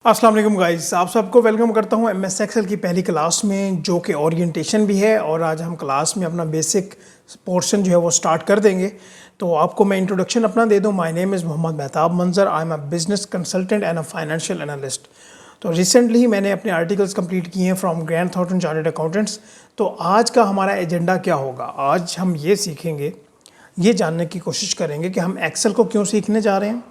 अस्सलाम वालेकुम गाइस, आप सबको वेलकम करता हूं एमएस एक्सेल की पहली क्लास में, जो कि ओरिएंटेशन भी है। और आज हम क्लास में अपना बेसिक पोर्शन जो है वो स्टार्ट कर देंगे। तो आपको मैं इंट्रोडक्शन अपना दे दूं। My name is Mohammad Mehtab Manzar. I am a business consultant and a financial analyst. तो रिसेंटली मैंने अपने आर्टिकल्स कंप्लीट किए हैं from Grant Thornton chartered accountants. तो आज का हमारा एजेंडा क्या होगा? आज हम ये सीखेंगे, ये जानने की कोशिश करेंगे कि हम एक्सेल को क्यों सीखने जा रहे हैं,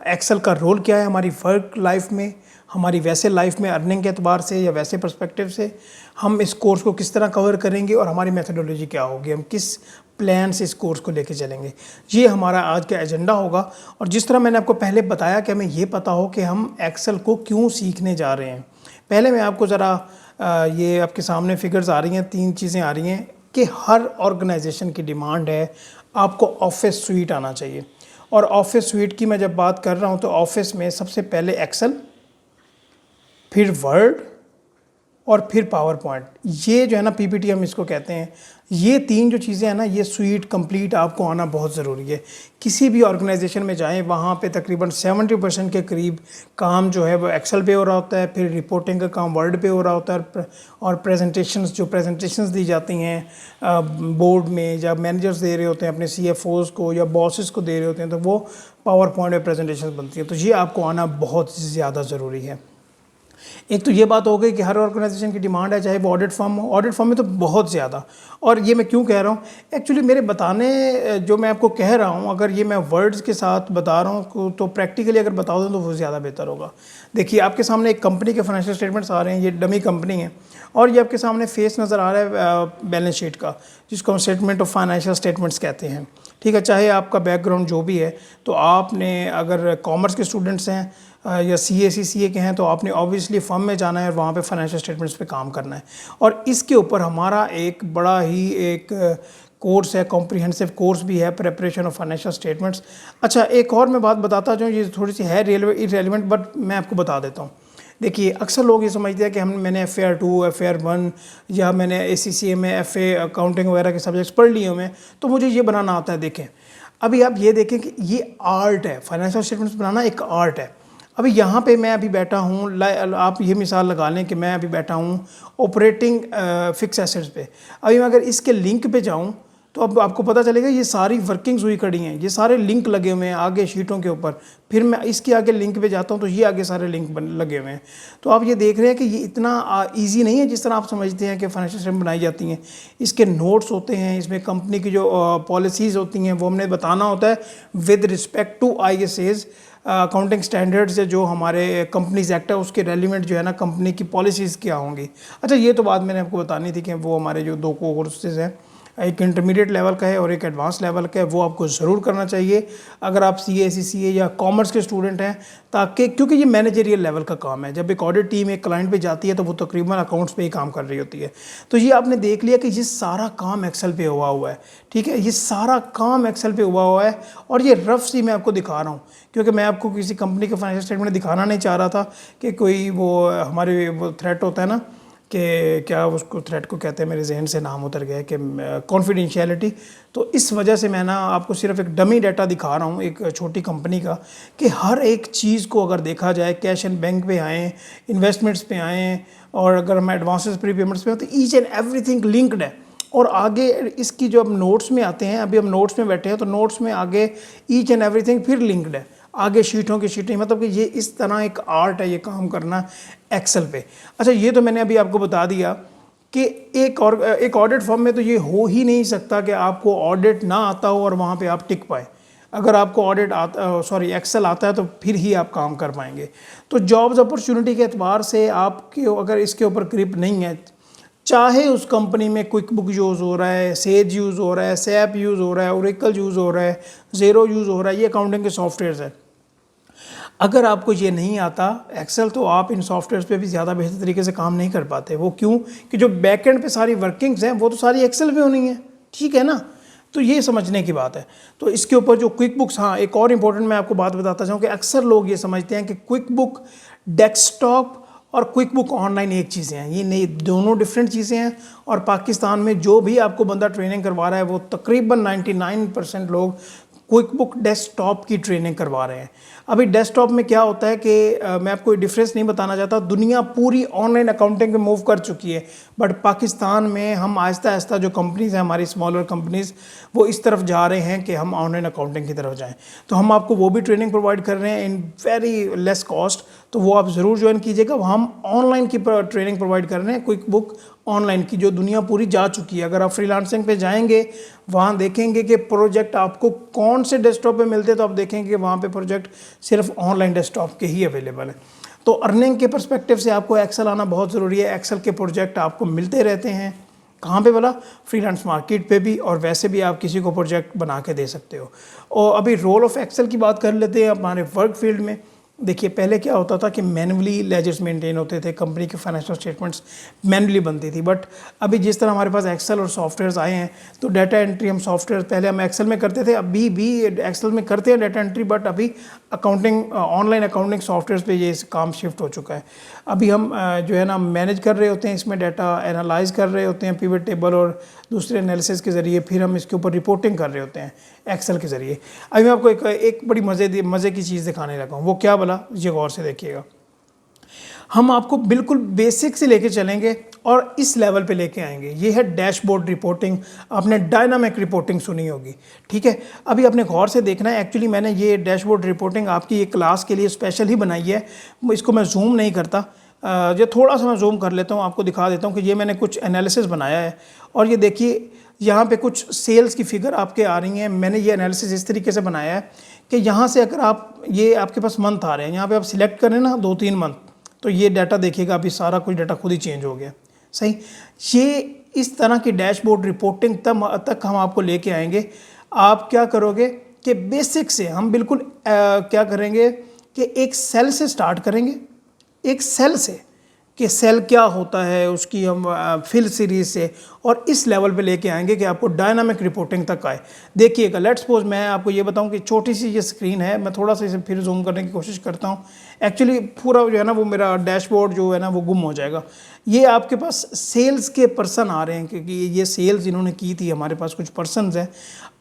एक्सेल का रोल क्या है हमारी वर्क लाइफ में, हमारी वैसे लाइफ में अर्निंग के एतबार से या वैसे पर्सपेक्टिव से हम इस कोर्स को किस तरह कवर करेंगे और हमारी मेथोडोलॉजी क्या होगी, हम किस प्लान से इस कोर्स को लेके चलेंगे। ये हमारा आज का एजेंडा होगा। और जिस तरह मैंने आपको पहले बताया कि हमें ये पता हो कि हम एक्सेल को क्यों सीखने जा रहे हैं। पहले मैं आपको ज़रा ये आपके सामने फिगर्स आ रही हैं, 3 चीज़ें आ रही हैं कि हर ऑर्गेनाइजेशन की डिमांड है आपको ऑफिस सूट आना चाहिए। और ऑफिस सूट की मैं जब बात कर रहा हूँ तो ऑफिस में सबसे पहले एक्सेल, फिर वर्ड और फिर पावर पॉइंट। ये जो है ना पीपीटी हम इसको कहते हैं। ये 3 जो चीज़ें हैं ना, ये सूट कंप्लीट आपको आना बहुत ज़रूरी है। किसी भी ऑर्गेनाइजेशन में जाएं, वहाँ पे तकरीबन 70% के करीब काम जो है वो एक्सेल पे हो रहा होता है। फिर रिपोर्टिंग का काम वर्ड पे हो रहा होता है। और प्रेजेंटेशंस दी जाती हैं बोर्ड में, जब मैनेजर्स दे रहे होते हैं अपने CFOs को या बॉसेस को दे रहे होते हैं, तो वो पावर पॉइंट में प्रेजेंटेशन बनती है। तो ये आपको आना बहुत ज़्यादा ज़रूरी है। एक तो ये बात हो गई कि हर ऑर्गेनाइजेशन की डिमांड है, चाहे वो ऑडिट फर्म हो। ऑडिट फर्म में तो बहुत ज़्यादा। और ये मैं क्यों कह रहा हूँ, एक्चुअली मेरे बताने जो मैं आपको कह रहा हूँ, अगर ये मैं वर्ड्स के साथ बता रहा हूँ तो प्रैक्टिकली अगर बता दूँ तो वो ज़्यादा बेहतर होगा। देखिए, आपके सामने एक कंपनी के फाइनेंशियल स्टेटमेंट्स आ रहे हैं। ये डमी कंपनी है और ये आपके सामने फेस नज़र आ रहा है बैलेंस शीट का, जिसको हम स्टेटमेंट ऑफ फाइनेंशियल स्टेटमेंट्स कहते हैं। ठीक है, चाहे आपका बैकग्राउंड जो भी है, तो आपने अगर कॉमर्स के स्टूडेंट्स हैं या CA के हैं, तो आपने ऑब्वियसली फर्म में जाना है और वहाँ पे फाइनेंशियल स्टेटमेंट्स पे काम करना है। और इसके ऊपर हमारा एक बड़ा ही एक कोर्स है, कॉम्प्रिहेंसिव कोर्स भी है, प्रिपरेशन ऑफ फाइनेंशियल स्टेटमेंट्स। अच्छा, एक और मैं बात बताता जाऊँ, ये थोड़ी सी है इरेलीवेंट, बट मैं आपको बता देता हूँ। देखिए, अक्सर लोग ये समझते हैं कि मैंने FAR 2, FAR 1 या मैंने ACCA में FA अकाउंटिंग वगैरह के सब्जेक्ट्स पढ़ लिए हुए हैं, तो मुझे ये बनाना आता है। देखें, अभी आप ये देखें कि ये आर्ट है, फाइनेंशियल स्टेटमेंट्स बनाना एक आर्ट है। अभी यहाँ पे मैं अभी बैठा हूँ, आप ये मिसाल लगा लें कि मैं अभी बैठा हूँ ऑपरेटिंग फिक्स एसेट्स पे। अभी मैं अगर इसके लिंक पे जाऊँ तो अब आपको पता चलेगा ये सारी वर्किंग्स हुई खड़ी हैं, ये सारे लिंक लगे हुए हैं आगे शीटों के ऊपर। फिर मैं इसके आगे लिंक पे जाता हूँ तो ये आगे सारे लिंक लगे हुए हैं। तो आप ये देख रहे हैं कि ये इतना ईजी नहीं है जिस तरह आप समझते हैं कि फाइनेंशियल स्टेटमेंट बनाई जाती हैं। इसके नोट्स होते हैं, इसमें कंपनी की जो पॉलिसीज़ होती हैं वो हमने बताना होता है with respect to ISAs accounting standards है, जो हमारे कंपनीज एक्ट है उसके रेलिवेंट जो है ना कंपनी की पॉलिसीज़ क्या होंगी। अच्छा, ये तो बात मैंने आपको बतानी थी कि वो हमारे जो 2 कोर्सेज हैं, एक इंटरमीडिएट लेवल का है और एक एडवांस लेवल का है, वो आपको ज़रूर करना चाहिए अगर आप CA या कॉमर्स के स्टूडेंट हैं, ताकि क्योंकि ये मैनेजरियल लेवल का काम है। जब एक ऑडिट टीम एक क्लाइंट पे जाती है तो वो तकरीबन अकाउंट्स पे ही काम कर रही होती है। तो ये आपने देख लिया कि ये सारा काम एक्सेल पे हुआ है। ठीक है, ये सारा काम एक्सेल पे हुआ है। और ये रफ सी मैं आपको दिखा रहा हूँ, क्योंकि मैं आपको किसी कंपनी के फाइनेंशियल स्टेटमेंट दिखाना नहीं चाह रहा था कि कोई वो हमारे वो थ्रेट होता है ना, कि क्या उसको थ्रेट को कहते हैं, मेरे जहन से नाम उतर गया है, कि कॉन्फिडेंशियलिटी। तो इस वजह से मैं ना आपको सिर्फ एक डमी डाटा दिखा रहा हूँ एक छोटी कंपनी का, कि हर एक चीज़ को अगर देखा जाए, कैश एंड बैंक पे आएँ, इन्वेस्टमेंट्स पे आएँ, और अगर हम एडवांसेस प्रीपेमेंट्स पे हो, तो ईच एंड एवरीथिंग लिंक्ड है। और आगे इसकी जो अब नोट्स में आते हैं, अभी हम नोट्स में बैठे हैं, तो नोट्स में आगे ईच एंड एवरीथिंग फिर लिंक्ड है, आगे शीटों की शीटें। मतलब कि ये इस तरह एक आर्ट है ये काम करना एक्सेल पे। अच्छा, ये तो मैंने अभी आपको बता दिया कि एक ऑडिट फर्म में तो ये हो ही नहीं सकता कि आपको ऑडिट ना आता हो और वहाँ पे आप टिक पाए। अगर आपको एक्सेल आता है तो फिर ही आप काम कर पाएंगे। तो जॉब्स अपॉर्चुनिटी के एतबार से आपके अगर इसके ऊपर ग्रिप नहीं है, चाहे उस कंपनी में क्विक बुक यूज़ हो रहा है, सेज यूज़ हो रहा है, सैप यूज़ हो रहा है, ओरेकल यूज़ हो रहा है, ज़ेरो यूज़ हो रहा है, ये अकाउंटिंग के सॉफ्टवेयर्स हैं, अगर आपको ये नहीं आता एक्सेल, तो आप इन सॉफ्टवेयर्स पे भी ज़्यादा बेहतर तरीके से काम नहीं कर पाते। वो क्यों? कि जो बैकएंड पे सारी वर्किंग्स हैं वो तो सारी एक्सेल पे होनी है। ठीक है ना? तो ये समझने की बात है। तो इसके ऊपर जो क्विक बुक्स, हाँ एक और इम्पोर्टेंट मैं आपको बात बताता चाहूँ कि अक्सर लोग ये समझते हैं कि क्विक बुक डेस्कटॉप और क्विक बुक ऑनलाइन एक चीज़ें हैं। ये नहीं, दोनों डिफरेंट चीज़ें हैं। और पाकिस्तान में जो भी आपको बंदा ट्रेनिंग करवा रहा है, वो तकरीबन 99% लोग क्विक बुक डेस्कटॉप की ट्रेनिंग करवा रहे हैं। अभी डेस्कटॉप में क्या होता है कि मैं आपको डिफरेंस नहीं बताना चाहता, दुनिया पूरी ऑनलाइन अकाउंटिंग पे मूव कर चुकी है, बट पाकिस्तान में हम आहिस्ता आहिस्ता जो कंपनीज़ हैं हमारी स्मॉलर कंपनीज़, वो इस तरफ जा रहे हैं कि हम ऑनलाइन अकाउंटिंग की तरफ जाएं। तो हम आपको वो भी ट्रेनिंग प्रोवाइड कर रहे हैं इन वेरी लेस कॉस्ट, तो वो आप ज़रूर ज्वाइन कीजिएगा। हम ऑनलाइन की ट्रेनिंग प्रोवाइड कर रहे हैं, क्विक बुक ऑनलाइन की, जो दुनिया पूरी जा चुकी है। अगर आप फ्रीलांसिंग पे जाएंगे, वहाँ देखेंगे कि प्रोजेक्ट आपको कौन से डेस्कटॉप पे मिलते हैं, तो आप देखेंगे कि वहाँ पे प्रोजेक्ट सिर्फ ऑनलाइन डेस्कटॉप के ही अवेलेबल है। तो अर्निंग के पर्सपेक्टिव से आपको एक्सेल आना बहुत ज़रूरी है। एक्सेल के प्रोजेक्ट आपको मिलते रहते हैं, कहाँ पे बोला, फ्रीलांस मार्केट पे भी, और वैसे भी आप किसी को प्रोजेक्ट बना के दे सकते हो। और अभी रोल ऑफ एक्सेल की बात कर लेते हैं हमारे वर्क फील्ड में। देखिए पहले क्या होता था कि मैनुअली लेजर्स मेंटेन होते थे, कंपनी के फाइनेंशियल स्टेटमेंट्स मैनुअली बनती थी, बट अभी जिस तरह हमारे पास एक्सेल और सॉफ्टवेयर्स आए हैं, तो डाटा एंट्री हम सॉफ्टवेयर पहले हम एक्सेल में करते थे, अभी भी एक्सेल में करते हैं डाटा एंट्री, बट अभी अकाउंटिंग ऑनलाइन अकाउंटिंग सॉफ्टवेयर्स पे ये काम शिफ्ट हो चुका है। अभी हम जो है ना मैनेज कर रहे होते हैं, इसमें डाटा एनालाइज कर रहे होते हैं पिवट टेबल और दूसरे एनालिसिस के ज़रिए, फिर हम इसके ऊपर रिपोर्टिंग कर रहे होते हैं एक्सेल के ज़रिए। अभी मैं आपको एक बड़ी मज़े की चीज़ दिखाने लगा हूँ, वो क्या बोला, ये गौर से देखिएगा। हम आपको बिल्कुल बेसिक से लेके चलेंगे और इस लेवल पे लेके आएंगे। ये है डैशबोर्ड रिपोर्टिंग, आपने डायनामिक रिपोर्टिंग सुनी होगी, ठीक है। अभी आपने गौर से देखना है, एक्चुअली मैंने ये डैशबोर्ड रिपोर्टिंग आपकी ये क्लास के लिए स्पेशल ही बनाई है। इसको मैं जूम नहीं करता, ये थोड़ा सा मैं जूम कर लेता हूँ, आपको दिखा देता हूँ कि ये मैंने कुछ एनालिसिस बनाया है। और ये देखिए यहाँ पे कुछ सेल्स की फिगर आपके आ रही हैं। मैंने ये एनालिसिस इस तरीके से बनाया है कि यहाँ से अगर आप, ये आपके पास मंथ आ रहे हैं, यहाँ पे आप सिलेक्ट करें ना 2-3 मंथ, तो ये डाटा देखिएगा, अभी सारा कुछ डाटा खुद ही चेंज हो गया, सही। ये इस तरह की डैशबोर्ड रिपोर्टिंग तक हम आपको लेके आएंगे। आप क्या करोगे कि बेसिक से हम बिल्कुल क्या करेंगे कि एक सेल से स्टार्ट करेंगे, एक सेल से, कि सेल क्या होता है उसकी हम फिल सीरीज से, और इस लेवल पे लेके आएंगे कि आपको डायनामिक रिपोर्टिंग तक आए। देखिएगा, लेट्स सपोज मैं आपको ये बताऊं कि छोटी सी ये स्क्रीन है, मैं थोड़ा सा इसे फिर जूम करने की कोशिश करता हूं। एक्चुअली पूरा जो है ना वो मेरा डैशबोर्ड जो है ना वो गुम हो जाएगा। ये आपके पास सेल्स के पर्सन आ रहे हैं, क्योंकि ये सेल्स इन्होंने की थी, हमारे पास कुछ पर्सनस हैं।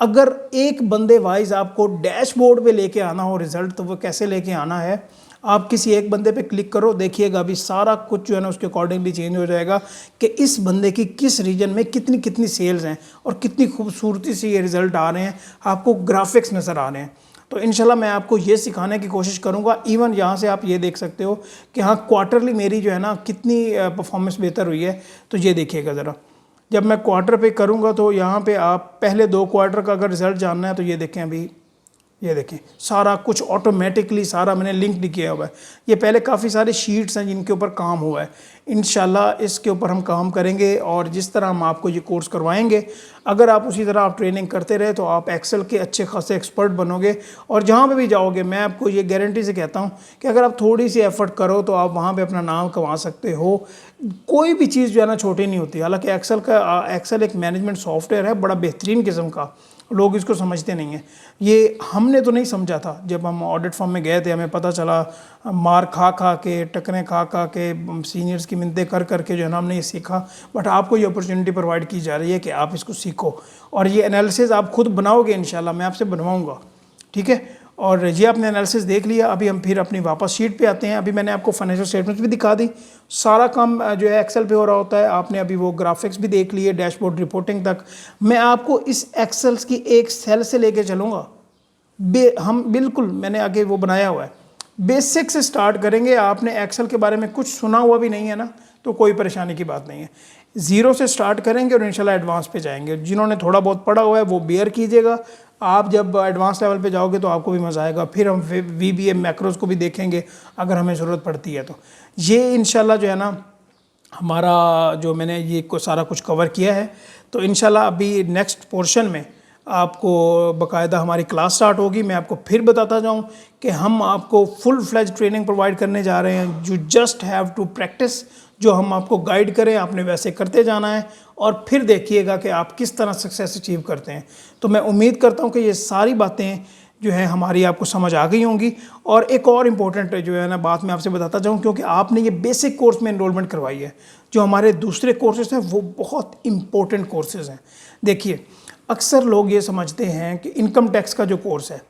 अगर एक बंदे वाइज आपको डैशबोर्ड पे लेके आना हो रिजल्ट, तो वो कैसे लेके आना है, आप किसी एक बंदे पे क्लिक करो, देखिएगा अभी सारा कुछ जो है ना उसके अकॉर्डिंगली चेंज हो जाएगा कि इस बंदे की किस रीजन में कितनी सेल्स हैं और कितनी खूबसूरती से ये रिज़ल्ट आ रहे हैं, आपको ग्राफिक्स नज़र आ रहे हैं। तो इंशाल्लाह मैं आपको ये सिखाने की कोशिश करूँगा। इवन यहाँ से आप ये देख सकते हो कि हाँ क्वार्टरली मेरी जो है ना कितनी परफॉर्मेंस बेहतर हुई है। तो ये देखिएगा ज़रा, जब मैं क्वार्टर पे करूँगा तो यहाँ पे आप पहले 2 क्वार्टर का अगर रिज़ल्ट जानना है तो ये देखें, अभी ये देखें सारा कुछ ऑटोमेटिकली सारा मैंने लिंक भी किया हुआ है। ये पहले काफ़ी सारे शीट्स हैं जिनके ऊपर काम हुआ है। इंशाल्लाह इसके ऊपर हम काम करेंगे, और जिस तरह हम आपको ये कोर्स करवाएंगे, अगर आप उसी तरह आप ट्रेनिंग करते रहे तो आप एक्सेल के अच्छे खासे एक्सपर्ट बनोगे। और जहाँ पे भी जाओगे, मैं आपको ये गारंटी से कहता हूँ कि अगर आप थोड़ी सी एफर्ट करो तो आप वहाँ पर अपना नाम कमा सकते हो। कोई भी चीज़ जो है ना छोटी नहीं होती। हालाँकि एक्सेल एक मैनेजमेंट सॉफ्टवेयर है, बड़ा बेहतरीन किस्म का, लोग इसको समझते नहीं हैं। ये हमने तो नहीं समझा था, जब हम ऑडिट फॉर्म में गए थे हमें पता चला, मार खा के, टकरे खा के, सीनियर्स की मिन्नतें कर के जो है ना हमने ये सीखा। बट आपको ये अपॉर्चुनिटी प्रोवाइड की जा रही है कि आप इसको सीखो, और ये एनालिसिस आप खुद बनाओगे इंशाल्लाह, मैं आपसे बनवाऊँगा, ठीक है। और ये आपने एनालिसिस देख लिया। अभी हम फिर अपनी वापस शीट पे आते हैं। अभी मैंने आपको फाइनेंशियल स्टेटमेंट्स भी दिखा दी, सारा काम जो है एक्सेल पे हो रहा होता है। आपने अभी वो ग्राफिक्स भी देख लिए, डैशबोर्ड रिपोर्टिंग तक। मैं आपको इस एक्सेल की एक सेल से लेके चलूँगा। हम बिल्कुल, मैंने आगे वो बनाया हुआ है, बेसिक से स्टार्ट करेंगे। आपने एक्सेल के बारे में कुछ सुना हुआ भी नहीं है ना, तो कोई परेशानी की बात नहीं है। ज़ीरो से स्टार्ट करेंगे और इंशाल्लाह एडवांस पे जाएंगे। जिन्होंने थोड़ा बहुत पढ़ा हुआ है वो बेयर कीजिएगा। आप जब एडवांस लेवल पे जाओगे तो आपको भी मज़ा आएगा। फिर हम VBA मैक्रोज को भी देखेंगे अगर हमें ज़रूरत पड़ती है तो। ये इंशाल्लाह जो है ना हमारा, जो मैंने ये सारा कुछ कवर किया है, तो इंशाल्लाह अभी नेक्स्ट पोर्शन में आपको बाकायदा हमारी क्लास स्टार्ट होगी। मैं आपको फिर बताता जाऊं कि हम आपको फुल फ्लेज ट्रेनिंग प्रोवाइड करने जा रहे हैं। You just have to practise, जो हम आपको गाइड करें आपने वैसे करते जाना है, और फिर देखिएगा कि आप किस तरह सक्सेस अचीव करते हैं। तो मैं उम्मीद करता हूं कि ये सारी बातें जो है हमारी आपको समझ आ गई होंगी। और एक और इम्पोर्टेंट जो है ना बात मैं आपसे बताता जाऊँ, क्योंकि आपने ये बेसिक कोर्स में इनरोलमेंट करवाई है, जो हमारे दूसरे कोर्सेज हैं वो बहुत इम्पोर्टेंट कोर्सेज हैं। देखिए अक्सर लोग ये समझते हैं कि इनकम टैक्स का जो कोर्स है,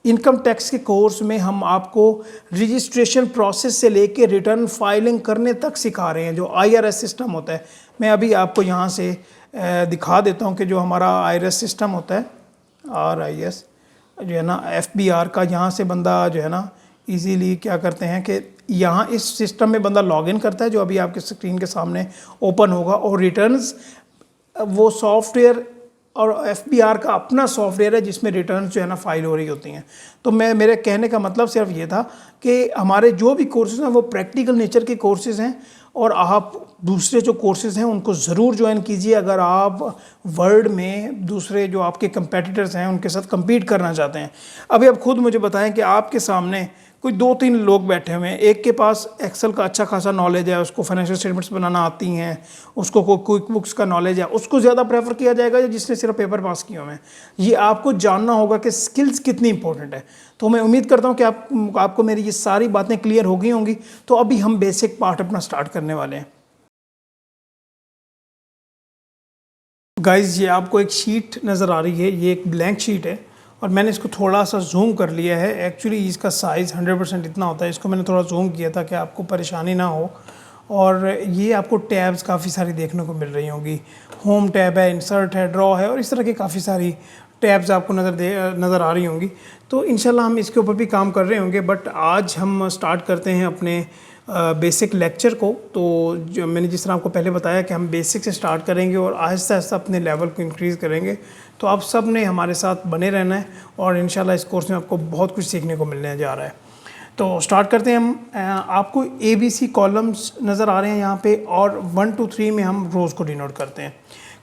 इनकम टैक्स के कोर्स में हम आपको रजिस्ट्रेशन प्रोसेस से लेके रिटर्न फाइलिंग करने तक सिखा रहे हैं, जो IRS सिस्टम होता है। मैं अभी आपको यहाँ से दिखा देता हूँ कि जो हमारा IRS सिस्टम होता है, RIS जो है ना, FBR का, यहाँ से बंदा जो है ना इजीली क्या करते हैं कि यहाँ इस सिस्टम में बंदा लॉगिन करता है, जो अभी आपके स्क्रीन के सामने ओपन होगा, और रिटर्न्स वो सॉफ्टवेयर, और FBR का अपना सॉफ्टवेयर है जिसमें रिटर्न्स जो है ना फाइल हो रही होती हैं। तो मेरे कहने का मतलब सिर्फ ये था कि हमारे जो भी कोर्सेज़ हैं वो प्रैक्टिकल नेचर के कोर्सेज़ हैं, और आप दूसरे जो कोर्सेज़ हैं उनको ज़रूर ज्वाइन कीजिए अगर आप वर्ल्ड में दूसरे जो आपके कंपेटिटर्स हैं उनके साथ compete करना चाहते हैं। अभी आप खुद मुझे बताएं कि आपके सामने कोई 2-3 लोग बैठे हुए हैं, एक के पास एक्सेल का अच्छा खासा नॉलेज है, उसको फाइनेंशियल स्टेटमेंट्स बनाना आती हैं, उसको कोई क्विक बुक्स का नॉलेज है, उसको ज़्यादा प्रेफर किया जाएगा या जिसने सिर्फ पेपर पास किए हुए हैं। ये आपको जानना होगा कि स्किल्स कितनी इंपॉर्टेंट है। तो मैं उम्मीद करता हूँ कि आपको मेरी ये सारी बातें क्लियर हो गई होंगी। तो अभी हम बेसिक पार्ट अपना स्टार्ट करने वाले हैं। गाइज़, ये आपको एक शीट नज़र आ रही है, ये एक ब्लैंक शीट है और मैंने इसको थोड़ा सा जूम कर लिया है। एक्चुअली इसका साइज़ 100% इतना होता है, इसको मैंने थोड़ा जूम किया था कि आपको परेशानी ना हो। और ये आपको टैब्स काफ़ी सारी देखने को मिल रही होंगी। होम टैब है, इंसर्ट है, ड्रॉ है, और इस तरह की काफ़ी सारी टैब्स आपको नज़र आ रही होंगी। तो इंशाल्लाह हम इसके ऊपर भी काम कर रहे होंगे। बट आज हम स्टार्ट करते हैं अपने बेसिक लेक्चर को। तो जो मैंने जिस तरह आपको पहले बताया कि हम बेसिक से स्टार्ट करेंगे और आहिस्ता आहिस्ता अपने लेवल को इंक्रीज़ करेंगे। तो आप सब ने हमारे साथ बने रहना है और इंशाल्लाह इस कोर्स में आपको बहुत कुछ सीखने को मिलने जा रहा है। तो स्टार्ट करते हैं हम। आपको ABC कॉलम्स नज़र आ रहे हैं यहाँ पे, और 1 to 3 में हम रोज़ को डिनोट करते हैं।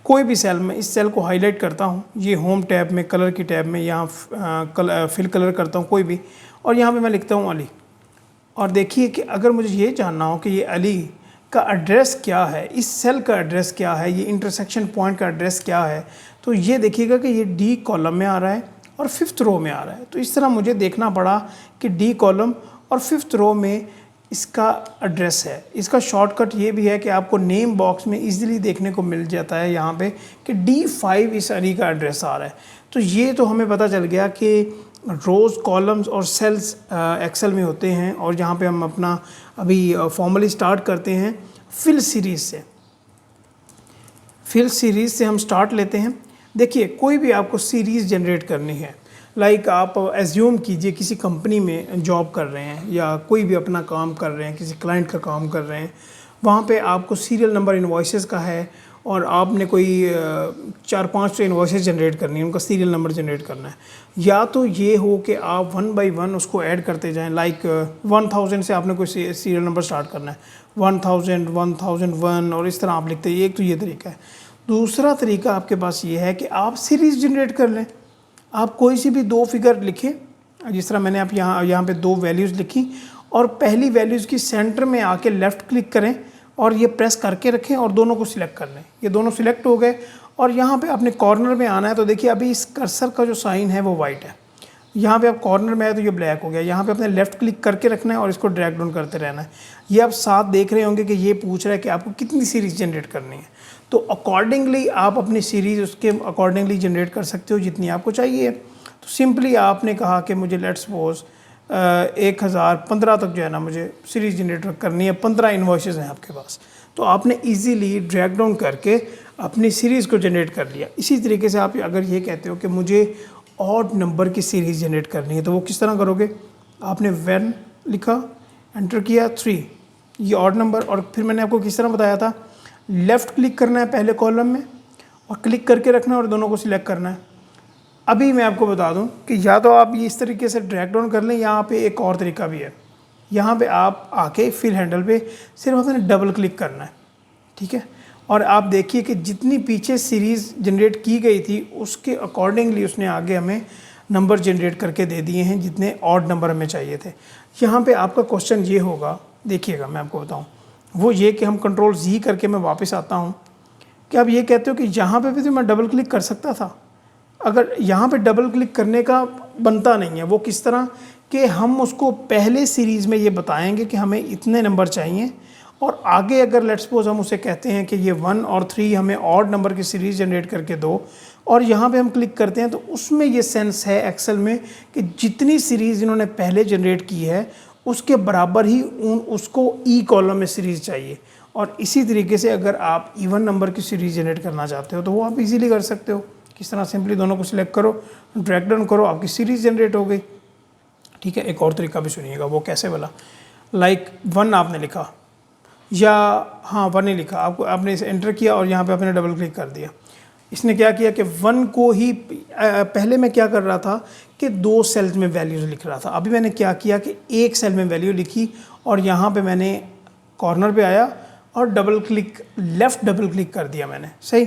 कोई भी सेल में, इस सेल को हाईलाइट करता हूँ, ये होम टैब में, कलर की टैब में, यहाँ फिल कलर करता हूँ कोई भी, और यहाँ पे मैं लिखता हूँ अली। और देखिए कि अगर मुझे ये जानना हो कि ये अली का एड्रेस क्या है, इस सेल का एड्रेस क्या है, ये इंटरसेक्शन पॉइंट का एड्रेस क्या है, तो ये देखिएगा कि ये D कॉलम में आ रहा है और 5th रो में आ रहा है। तो इस तरह मुझे देखना पड़ा कि D कॉलम और 5th रो में इसका एड्रेस है। इसका शॉर्टकट ये भी है कि आपको नेम बॉक्स में इजीली देखने को मिल जाता है यहाँ पे कि D5 इस अली का एड्रेस आ रहा है। तो ये तो हमें पता चल गया कि रोज़, कॉलम्स और सेल्स एक्सेल में होते हैं। और यहाँ पे हम अपना अभी फॉर्मली स्टार्ट करते हैं फिल सीरीज़ से। फिल सीरीज़ से हम स्टार्ट लेते हैं। देखिए, कोई भी आपको सीरीज़ जनरेट करनी है, लाइक आप एज्यूम कीजिए किसी कंपनी में जॉब कर रहे हैं या कोई भी अपना काम कर रहे हैं, किसी क्लाइंट का काम कर रहे हैं, वहाँ पे आपको सीरियल नंबर इनवॉइसेस का है और आपने कोई 4-5 इनवॉइसेस जनरेट करनी है, उनका सीरियल नंबर जनरेट करना है। या तो ये हो कि आप 1 by 1 उसको ऐड करते जाएं, लाइक 1000 से आपने कोई सीरियल नंबर स्टार्ट करना है, 1000, 1001, और इस तरह आप लिखते हैं। एक तो ये तरीका है। दूसरा तरीका आपके पास ये है कि आप सीरीज़ जनरेट कर लें। आप कोई सी भी 2 फिगर लिखें, जिस तरह मैंने आप यहाँ पे 2 वैल्यूज़ लिखी, और पहली वैल्यूज़ की सेंटर में आके लेफ़्ट क्लिक करें और ये प्रेस करके रखें और दोनों को सिलेक्ट कर लें। ये दोनों सिलेक्ट हो गए और यहाँ पे अपने कॉर्नर में आना है। तो देखिए, अभी इस कर्सर का जो साइन है वो वाइट है, यहाँ पे आप कॉर्नर में आए तो ये ब्लैक हो गया। यहाँ पे अपने लेफ़्ट क्लिक करके रखना है और इसको ड्रैग डाउन करते रहना है। ये आप साथ देख रहे होंगे कि ये पूछ रहा है कि आपको कितनी सीरीज़ जनरेट करनी है। तो अकॉर्डिंगली आप अपनी सीरीज़ उसके अकॉर्डिंगली जनरेट कर सकते हो जितनी आपको चाहिए। तो सिंपली आपने कहा कि मुझे लेट्स सपोज 1015 तक जो है ना मुझे सीरीज़ जनरेट करनी है, 15 इन्वॉइसेस हैं आपके पास। तो आपने इजीली ड्रैग डाउन करके अपनी सीरीज़ को जनरेट कर लिया। इसी तरीके से आप अगर ये कहते हो कि मुझे ऑड नंबर की सीरीज़ जनरेट करनी है, तो वो किस तरह करोगे? आपने 1 लिखा, एंटर किया, 3, ये ऑड नंबर। और फिर मैंने आपको किस तरह बताया था, लेफ़्ट क्लिक करना है पहले कॉलम में और क्लिक करके रखना है और दोनों को सिलेक्ट करना है। अभी मैं आपको बता दूं कि या तो आप ये इस तरीके से ड्रैग डाउन कर लें, यहाँ पे एक और तरीका भी है। यहाँ पे आप आके फिल हैंडल पे सिर्फ आपने डबल क्लिक करना है, ठीक है। और आप देखिए कि जितनी पीछे सीरीज़ जनरेट की गई थी उसके अकॉर्डिंगली उसने आगे हमें नंबर जनरेट करके दे दिए हैं जितने ऑड नंबर हमें चाहिए थे। यहाँ पे आपका क्वेश्चन ये होगा, देखिएगा मैं आपको बताऊँ, वो ये कि हम कंट्रोल Z करके मैं वापस आता हूँ कि आप ये कहते हो कि यहाँ पे भी तो मैं डबल क्लिक कर सकता था। अगर यहाँ पे डबल क्लिक करने का बनता नहीं है। वो किस तरह कि हम उसको पहले सीरीज़ में ये बताएंगे कि हमें इतने नंबर चाहिए और आगे अगर लेट्स सपोज हम उसे कहते हैं कि ये 1 और 3 हमें ऑड नंबर की सीरीज़ जनरेट करके दो, और यहाँ पे हम क्लिक करते हैं, तो उसमें ये सेंस है एक्सेल में कि जितनी सीरीज़ इन्होंने पहले जनरेट की है उसके बराबर ही उसको ई कॉलम में सीरीज़ चाहिए। और इसी तरीके से अगर आप इवन नंबर की सीरीज़ जनरेट करना चाहते हो तो वो आप इजीली कर सकते हो। किस तरह? सिंपली दोनों को सिलेक्ट करो, ड्रैग डाउन करो, आपकी सीरीज़ जनरेट हो गई। ठीक है, एक और तरीका भी सुनिएगा, वो कैसे वाला, लाइक 1 आपने लिखा, या हाँ 1 ही लिखा, आपने इसे एंटर किया और यहाँ पे आपने डबल क्लिक कर दिया। इसने क्या किया कि 1 को ही पहले मैं क्या कर रहा था कि 2 सेल्स में वैल्यूज़ लिख रहा था, अभी मैंने क्या किया कि एक सेल में वैल्यू लिखी और यहाँ पे मैंने कॉर्नर पे आया और double click, left double click कर दिया मैंने। सही,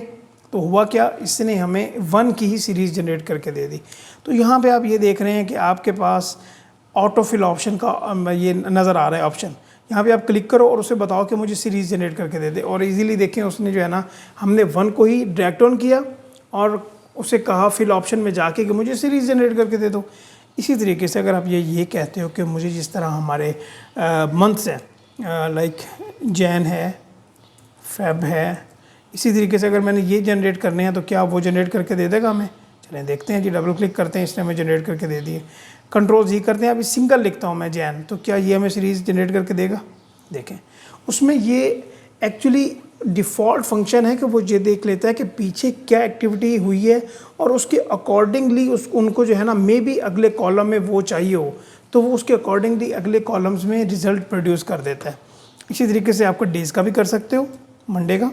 तो हुआ क्या, इसने हमें 1 की ही सीरीज़ जनरेट करके दे दी। तो यहाँ पे आप ये देख रहे हैं कि आपके पास ऑटो फिल ऑप्शन का ये नज़र आ रहा है ऑप्शन। यहाँ पे आप क्लिक करो और उसे बताओ कि मुझे सीरीज़ जनरेट करके दे दे, और इजीली देखें उसने जो है ना, हमने 1 को ही ड्रैग डाउन किया और उसे कहा फिल ऑप्शन में जाके कि मुझे सीरीज़ जनरेट करके दे दो। इसी तरीके से अगर आप ये कहते हो कि मुझे जिस तरह हमारे मंथ्स हैं, लाइक जैन है, फेब है, इसी तरीके से अगर मैंने ये जनरेट करने हैं तो क्या वो जनरेट करके दे देगा हमें? चलें देखते हैं जी, डबल क्लिक करते हैं, इसने हमें जनरेट करके दे दिए। कंट्रोल जी करते हैं, अभी सिंगल लिखता हूँ मैं जैन, तो क्या ये हमें सीरीज़ जनरेट करके देगा? देखें उसमें ये एक्चुअली डिफ़ॉल्ट फंक्शन है कि वो ये देख लेता है कि पीछे क्या एक्टिविटी हुई है और उसके अकॉर्डिंगली उनको जो है ना, मे बी अगले कॉलम में वो चाहिए हो तो वो उसके अकॉर्डिंगली अगले कॉलम्स में रिज़ल्ट प्रोड्यूस कर देता है। इसी तरीके से आपको डेज़ का भी कर सकते हो। मंडे का,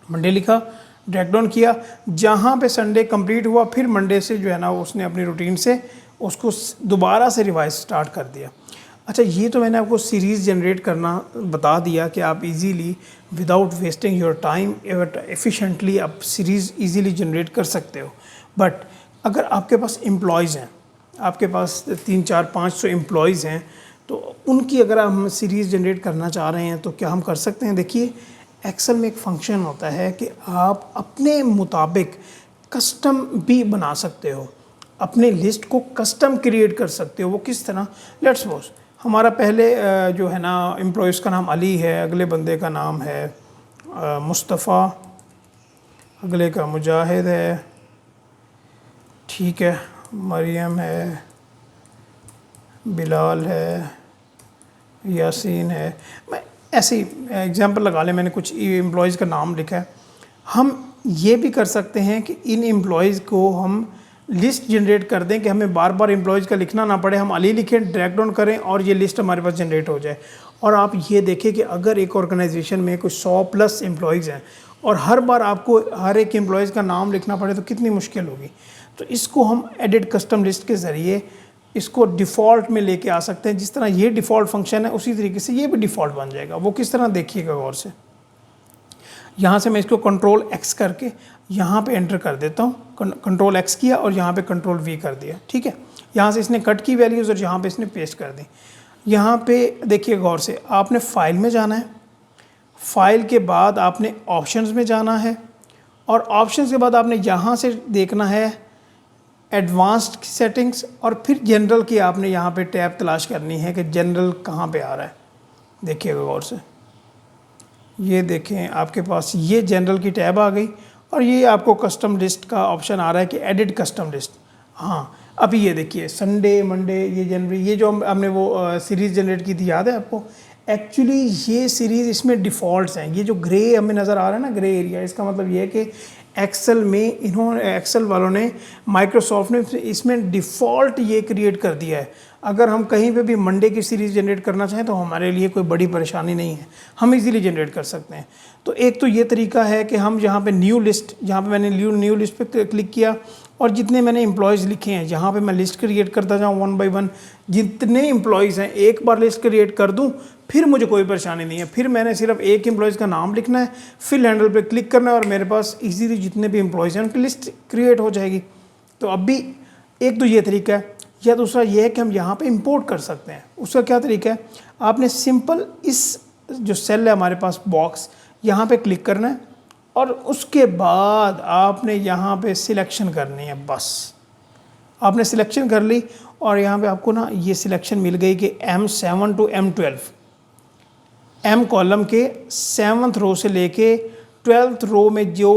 मंडे लिखा, ड्रैग डाउन किया, जहाँ पे संडे कंप्लीट हुआ फिर मंडे से जो है ना उसने अपनी रूटीन से उसको दोबारा से रिवाइज स्टार्ट कर दिया। अच्छा, ये तो मैंने आपको सीरीज़ जनरेट करना बता दिया कि आप easily without wasting your time efficiently आप सीरीज़ इजीली जनरेट कर सकते हो। बट अगर आपके पास एम्प्लॉयज़ हैं, आपके पास 300-400-500 एम्प्लॉयज़ हैं, तो उनकी अगर हम सीरीज़ जनरेट करना चाह रहे हैं तो क्या हम कर सकते हैं? देखिए एक्सेल में एक फंक्शन होता है कि आप अपने मुताबिक कस्टम भी बना सकते हो, अपने लिस्ट को कस्टम क्रिएट कर सकते हो। वो किस तरह? लेट्स सपोज हमारा पहले जो है ना एम्प्लॉयज़ का नाम अली है, अगले बंदे का नाम है मुस्तफ़ा, अगले का मुजाहिद है, ठीक है, मरियम है, बिलाल है, यासीन है। मैं ऐसे ही एग्जांपल लगा लें, मैंने कुछ एम्प्लॉयज़ का नाम लिखा है। हम ये भी कर सकते हैं कि इन एम्प्लॉयज़ को हम लिस्ट जनरेट कर दें कि हमें बार बार एम्प्लॉयज़ का लिखना ना पड़े, हम अली लिखें, ड्रैग डाउन करें और ये लिस्ट हमारे पास जनरेट हो जाए। और आप ये देखें कि अगर एक ऑर्गेनाइजेशन में कुछ 100+ एम्प्लॉयज़ हैं और हर बार आपको हर एक एम्प्लॉयज़ का नाम लिखना पड़े तो कितनी मुश्किल होगी। तो इसको हम एडिट कस्टम लिस्ट के ज़रिए इसको डिफ़ॉल्ट में लेके आ सकते हैं। जिस तरह ये डिफ़ॉल्ट फंक्शन है उसी तरीके से ये भी डिफ़ॉल्ट बन जाएगा। वो किस तरह देखिएगा गौर से। यहाँ से मैं इसको कंट्रोल X करके यहाँ पे एंटर कर देता हूँ, कंट्रोल X किया और यहाँ पे कंट्रोल V कर दिया, ठीक है। यहाँ से इसने कट की वैल्यूज़ और यहाँ पे इसने पेस्ट कर दी। यहाँ पे देखिए गौर से, आपने फाइल में जाना है, फाइल के बाद आपने ऑप्शंस में जाना है और ऑप्शंस के बाद आपने यहाँ से देखना है एडवांस्ड सेटिंग्स और फिर जनरल की आपने यहाँ पे टैब तलाश करनी है कि जनरल कहाँ पे आ रहा है। देखिएगा गौर से, ये देखें आपके पास ये जनरल की टैब आ गई और ये आपको कस्टम लिस्ट का ऑप्शन आ रहा है कि एडिट कस्टम लिस्ट। हाँ, अभी ये देखिए संडे, मंडे, ये जनवरी, ये जो हमने वो सीरीज़ जनरेट की थी, याद है आपको? एक्चुअली ये सीरीज़ इसमें डिफ़ॉल्ट्स हैं। ये जो ग्रे हमें नज़र आ रहा है ना, ग्रे एरिया, इसका मतलब ये है कि एक्सेल में एक्सेल वालों ने, माइक्रोसॉफ्ट ने इसमें डिफ़ॉल्ट ये क्रिएट कर दिया है। अगर हम कहीं पे भी मंडे की सीरीज़ जनरेट करना चाहें तो हमारे लिए कोई बड़ी परेशानी नहीं है, हम इजीली जनरेट कर सकते हैं। तो एक तो ये तरीका है कि हम यहाँ पे न्यू लिस्ट, यहाँ पे मैंने न्यू लिस्ट पे क्लिक किया और जितने मैंने एम्प्लॉयज़ लिखे हैं यहाँ पे मैं लिस्ट क्रिएट करता जाऊँ 1 बाय 1। जितने एम्प्लॉयज़ हैं एक बार लिस्ट क्रिएट कर दूँ, फिर मुझे कोई परेशानी नहीं है। फिर मैंने सिर्फ एक एम्प्लॉयज़ का नाम लिखना है, फिल हैंडल पे क्लिक करना है और मेरे पास इजीली जितने भी एम्प्लॉयज़ हैं उनकी लिस्ट क्रिएट हो जाएगी। तो अब भी एक तो ये तरीका है, या दूसरा ये है कि हम यहाँ पे इंपोर्ट कर सकते हैं। उसका क्या तरीका है? आपने सिंपल इस जो सेल है हमारे पास बॉक्स, यहाँ पे क्लिक करना है और उसके बाद आपने यहाँ पे सिलेक्शन करनी है। बस आपने सिलेक्शन कर ली और यहाँ पे आपको ना ये सिलेक्शन मिल गई कि M7 to M12। M column के 7th रो से लेके 12th रो में जो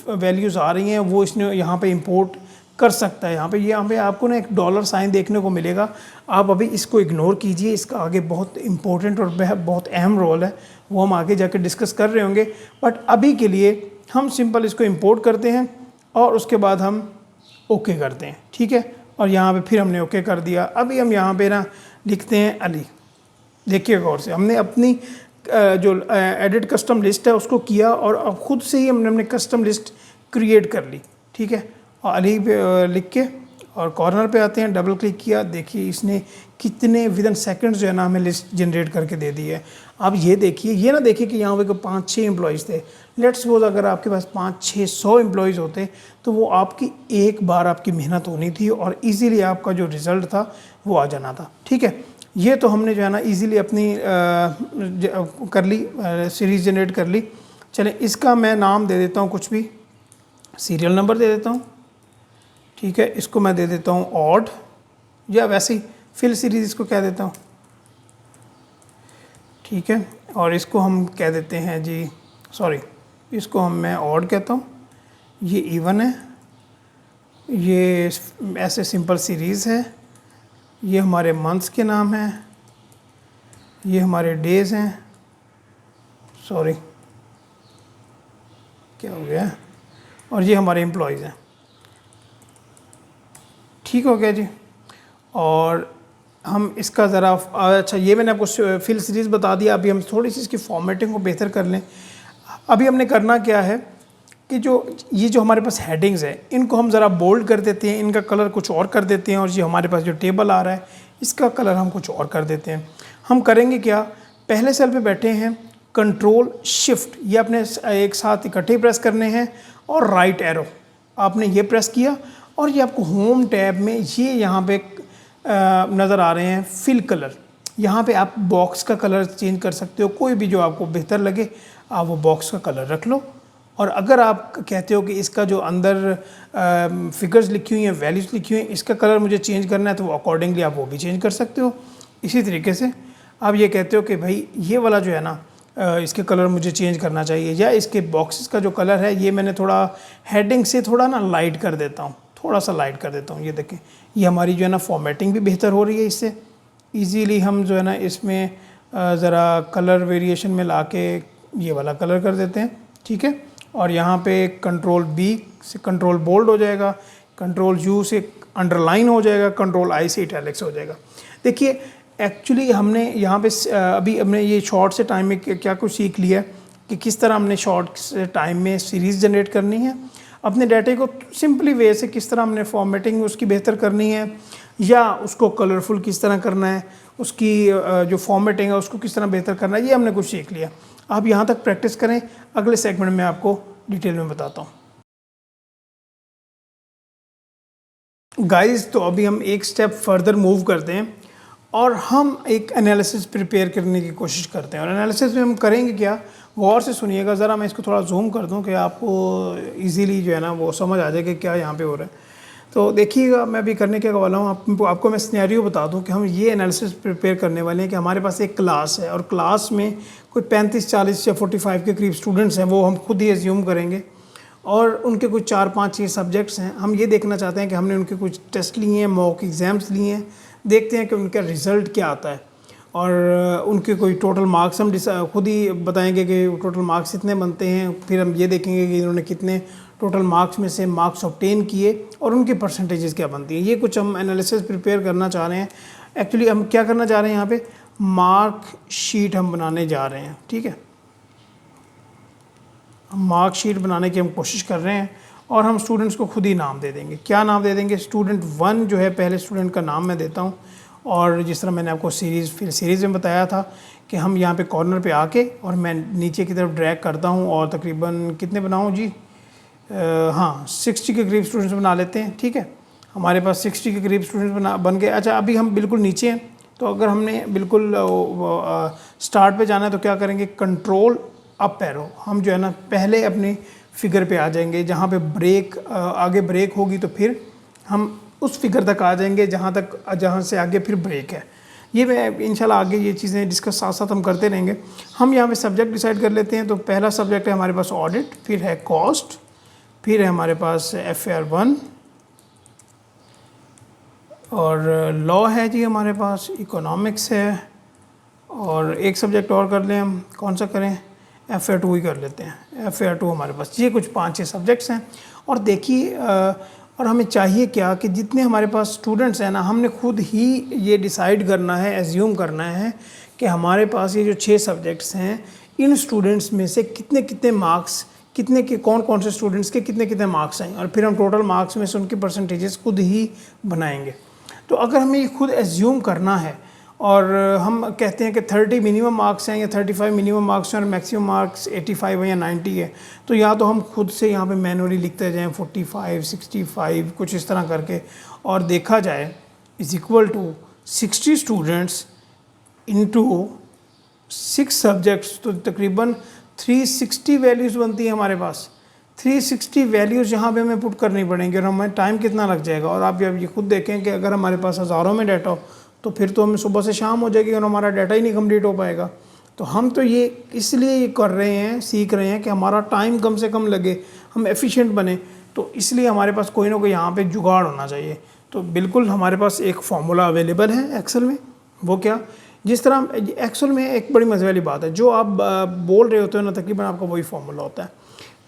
वैल्यूज़ आ रही हैं वो इसने यहाँ पे इंपोर्ट कर सकता है। यहाँ पे आपको ना एक डॉलर साइन देखने को मिलेगा। आप अभी इसको इग्नोर कीजिए, इसका आगे बहुत इंपॉर्टेंट और बहुत अहम रोल है, वो हम आगे जाके डिस्कस कर रहे होंगे। बट अभी के लिए हम सिंपल इसको इंपोर्ट करते हैं और उसके बाद हम ओके करते हैं, ठीक है। और यहाँ पे फिर हमने ओके कर दिया। अभी हम यहाँ पे ना लिखते हैं अली। देखिए गौर से, हमने अपनी जो एडिट कस्टम लिस्ट है उसको किया और अब खुद से ही हमने कस्टम लिस्ट क्रिएट कर ली, ठीक है। और अली पे लिख के और कॉर्नर पे आते हैं, डबल क्लिक किया, देखिए इसने कितने विदिन सेकंड्स जो है ना हमें लिस्ट जनरेट करके दे दी है। अब ये देखिए, ये ना देखिए कि यहाँ पे 5-6 एम्प्लॉयज़ थे। लेट्स सपोज अगर आपके पास 500-600 एम्प्लॉयज़ होते तो वो आपकी एक बार आपकी मेहनत होनी थी और इजीली आपका जो रिज़ल्ट था वो आ जाना था, ठीक है। ये तो हमने जो है ना इजीली अपनी कर ली, सीरीज़ जनरेट कर ली। चलें, इसका मैं नाम दे देता हूँ कुछ भी, सीरियल नंबर दे देता हूँ, ठीक है। इसको मैं दे देता हूँ ऑड, या वैसे ही फिल सीरीज़ इसको कह देता हूँ, ठीक है। और इसको हम कह देते हैं जी, सॉरी, इसको मैं ऑड कहता हूँ। ये इवन है, ये ऐसे सिंपल सीरीज़ है, ये हमारे मंथ्स के नाम हैं, ये हमारे डेज़ हैं, सॉरी क्या हो गया, और ये हमारे एम्प्लॉयज़ हैं, ठीक हो गया जी। और हम इसका ज़रा, अच्छा ये मैंने आपको फिल सीरीज़ बता दिया। अभी हम थोड़ी सी इसकी फॉर्मेटिंग को बेहतर कर लें। अभी हमने करना क्या है कि ये जो हमारे पास हेडिंग्स है इनको हम ज़रा बोल्ड कर देते हैं, इनका कलर कुछ और कर देते हैं, और ये हमारे पास जो टेबल आ रहा है इसका कलर हम कुछ और कर देते हैं। हम करेंगे क्या, पहले सेल पे बैठे हैं, कंट्रोल शिफ्ट ये अपने एक साथ इकट्ठे प्रेस करने हैं, और राइट एरो आपने ये प्रेस किया, और ये आपको होम टैब में ये यहाँ पे नज़र आ रहे हैं फिल कलर। यहाँ पे आप बॉक्स का कलर चेंज कर सकते हो, कोई भी जो आपको बेहतर लगे आप वो बॉक्स का कलर रख लो। और अगर आप कहते हो कि इसका जो अंदर फिगर्स लिखी हुई हैं, वैल्यूज़ लिखी हुई हैं, इसका कलर मुझे चेंज करना है तो वो अकॉर्डिंगली आप वो भी चेंज कर सकते हो। इसी तरीके से आप ये कहते हो कि भाई ये वाला जो है ना इसके कलर मुझे चेंज करना चाहिए, या इसके बॉक्सेस का जो कलर है ये मैंने थोड़ा हेडिंग से थोड़ा ना लाइट कर देता हूँ, थोड़ा सा लाइट कर देता हूँ। ये देखें, ये हमारी जो है ना फॉर्मेटिंग भी बेहतर हो रही है इससे। ईजीली हम जो है ना इसमें ज़रा कलर वेरिएशन में ला के ये वाला कलर कर देते हैं, ठीक है। और यहाँ पे कंट्रोल बी से कंट्रोल बोल्ड हो जाएगा, कंट्रोल यू से अंडरलाइन हो जाएगा, कंट्रोल आई से इटैलिक्स हो जाएगा। देखिए एक्चुअली हमने यहाँ पे अभी हमने ये शॉर्ट से टाइम में क्या कुछ सीख लिया कि किस तरह हमने शॉर्ट से टाइम में सीरीज़ जनरेट करनी है, अपने डाटे को सिंपली वे से किस तरह हमने फॉर्मेटिंग उसकी बेहतर करनी है, या उसको कलरफुल किस तरह करना है, उसकी जो फॉर्मेटिंग है उसको किस तरह बेहतर करना है, ये हमने कुछ सीख लिया। आप यहाँ तक प्रैक्टिस करें, अगले सेगमेंट में आपको डिटेल में बताता हूँ। गाइस, तो अभी हम एक स्टेप फर्दर मूव करते हैं और हम एक एनालिसिस प्रिपेयर करने की कोशिश करते हैं। और एनालिसिस में हम करेंगे क्या, गौर से सुनिएगा ज़रा, मैं इसको थोड़ा जूम कर दूं कि आपको इजीली जो है ना वो समझ आ जाए कि क्या यहाँ पे हो रहा है। तो देखिएगा, मैं अभी करने क्या वाला हूँ, आपको मैं सिनेरियो बता दूं कि हम ये एनालिसिस प्रिपेयर करने वाले हैं कि हमारे पास एक क्लास है और क्लास में कोई 35-40 या 45 के करीब स्टूडेंट्स हैं, वो हम खुद ही एज्यूम करेंगे, और उनके कुछ 4-5 सब्जेक्ट्स हैं। हम ये देखना चाहते हैं कि हमने उनके कुछ टेस्ट लिए हैं, मॉक एग्ज़ाम्स लिए हैं, देखते हैं कि उनका रिज़ल्ट क्या आता है, और उनके कोई टोटल मार्क्स हम खुद ही बताएंगे कि टोटल मार्क्स इतने बनते हैं। फिर हम ये देखेंगे कि इन्होंने कितने टोटल मार्क्स में से मार्क्स ऑब्टेन किए और उनकी परसेंटेजेस क्या बनती हैं। ये कुछ हम एनालिसिस प्रिपेयर करना चाह रहे हैं। एक्चुअली हम क्या करना चाह रहे हैं, यहाँ पे मार्क शीट हम बनाने जा रहे हैं, ठीक है। हम मार्क शीट बनाने की हम कोशिश कर रहे हैं, और हम स्टूडेंट्स को खुद ही नाम दे देंगे। क्या नाम दे देंगे, स्टूडेंट 1 जो है पहले स्टूडेंट का नाम मैं देता हूँ। और जिस तरह मैंने आपको सीरीज़ में बताया था कि हम यहाँ पे कॉर्नर पे आके और मैं नीचे की तरफ ड्रैग करता हूँ, और तकरीबन कितने बनाऊँ जी, हाँ 60 के करीब स्टूडेंट्स बना लेते हैं, ठीक है। हमारे पास 60 के करीब स्टूडेंट्स बन गए। अच्छा, अभी हम बिल्कुल नीचे हैं, तो अगर हमने बिल्कुल स्टार्ट पे जाना है तो क्या करेंगे, कंट्रोल अप एरो, हम जो है ना पहले अपनी फिगर पे आ जाएंगे, जहाँ पे ब्रेक आगे ब्रेक होगी तो फिर हम उस फिगर तक आ जाएंगे जहाँ से आगे फिर ब्रेक है। ये मैं इंशाल्लाह आगे ये चीज़ें डिस्कस साथ साथ हम करते रहेंगे। हम यहाँ पे सब्जेक्ट डिसाइड कर लेते हैं। तो पहला सब्जेक्ट है हमारे पास ऑडिट, फिर है कॉस्ट, फिर है हमारे पास FAR 1 और लॉ है जी हमारे पास, इकोनॉमिक्स है, और एक सब्जेक्ट और कर लें हम, कौन सा करें, FAR 2 ही कर लेते हैं। FAR 2 हमारे पास, ये कुछ 5-6 सब्जेक्ट्स हैं। और देखिए और हमें चाहिए क्या कि जितने हमारे पास स्टूडेंट्स हैं ना, हमने खुद ही ये डिसाइड करना है, एज्यूम करना है कि हमारे पास ये जो 6 सब्जेक्ट्स हैं, इन स्टूडेंट्स में से कितने कितने मार्क्स, कितने के कौन से स्टूडेंट्स के कितने कितने मार्क्स आएँ, और फिर हम टोटल मार्क्स में से उनके परसेंटेजेस खुद ही बनाएंगे। तो अगर हमें ये खुद एज्यूम करना है और हम कहते हैं कि 30 मिनिमम मार्क्स हैं या 35 मिनिमम मार्क्स हैं और मैक्सिमम मार्क्स 85 है या 90 है, तो या तो हम खुद से यहाँ पे मैनुअली लिखते जाएं 45, 65 कुछ इस तरह करके, और देखा जाए is equal to 60 students into 6 subjects, तो तकरीबन 360 वैल्यूज़ बनती है हमारे पास। 360 वैल्यूज़ यहाँ पे हमें पुट करनी पड़ेंगी और हमें टाइम कितना लग जाएगा। और आप ये खुद देखें कि अगर हमारे पास हज़ारों में डाटा हो तो फिर तो हमें सुबह से शाम हो जाएगी और हमारा डाटा ही नहीं कंप्लीट हो पाएगा। तो हम तो ये इसलिए ये कर रहे हैं, सीख रहे हैं कि हमारा टाइम कम से कम लगे, हम एफिशिएंट बने। तो इसलिए हमारे पास कोई ना कोई यहाँ पे जुगाड़ होना चाहिए। तो बिल्कुल हमारे पास एक फार्मूला अवेलेबल है एक्सेल में। वो क्या, जिस तरह एक्सेल में एक बड़ी मज़े वाली बात है, जो आप बोल रहे होते हो ना, तकरीबन आपका वही फार्मूला होता है।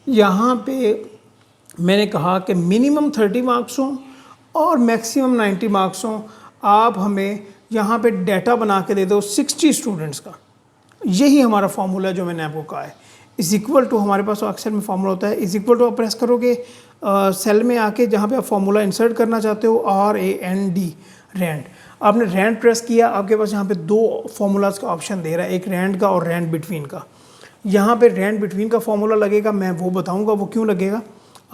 यहाँ पे मैंने कहा कि मिनिमम 30 मार्क्स हों और मैक्सिमम 90 मार्क्स हों। आप हमें यहाँ पे डाटा बना के दे दो 60 स्टूडेंट्स का। यही हमारा फार्मूला जो मैंने आपको कहा है। इज़ इक्वल टू, हमारे पास एक्सेल में फार्मूला होता है, इज़ इक्वल टू आप प्रेस करोगे सेल में आके जहाँ पे आप फार्मूला इंसर्ट करना चाहते हो, RAND, रैंड। आपने रैंड प्रेस किया, आपके पास यहाँ पे 2 फार्मूलाज का ऑप्शन दे रहा है, एक रैंड का और रैंड बिटवीन का। यहाँ पे रैंड बिटवीन का फार्मूला लगेगा, मैं वो बताऊँगा वो क्यों लगेगा।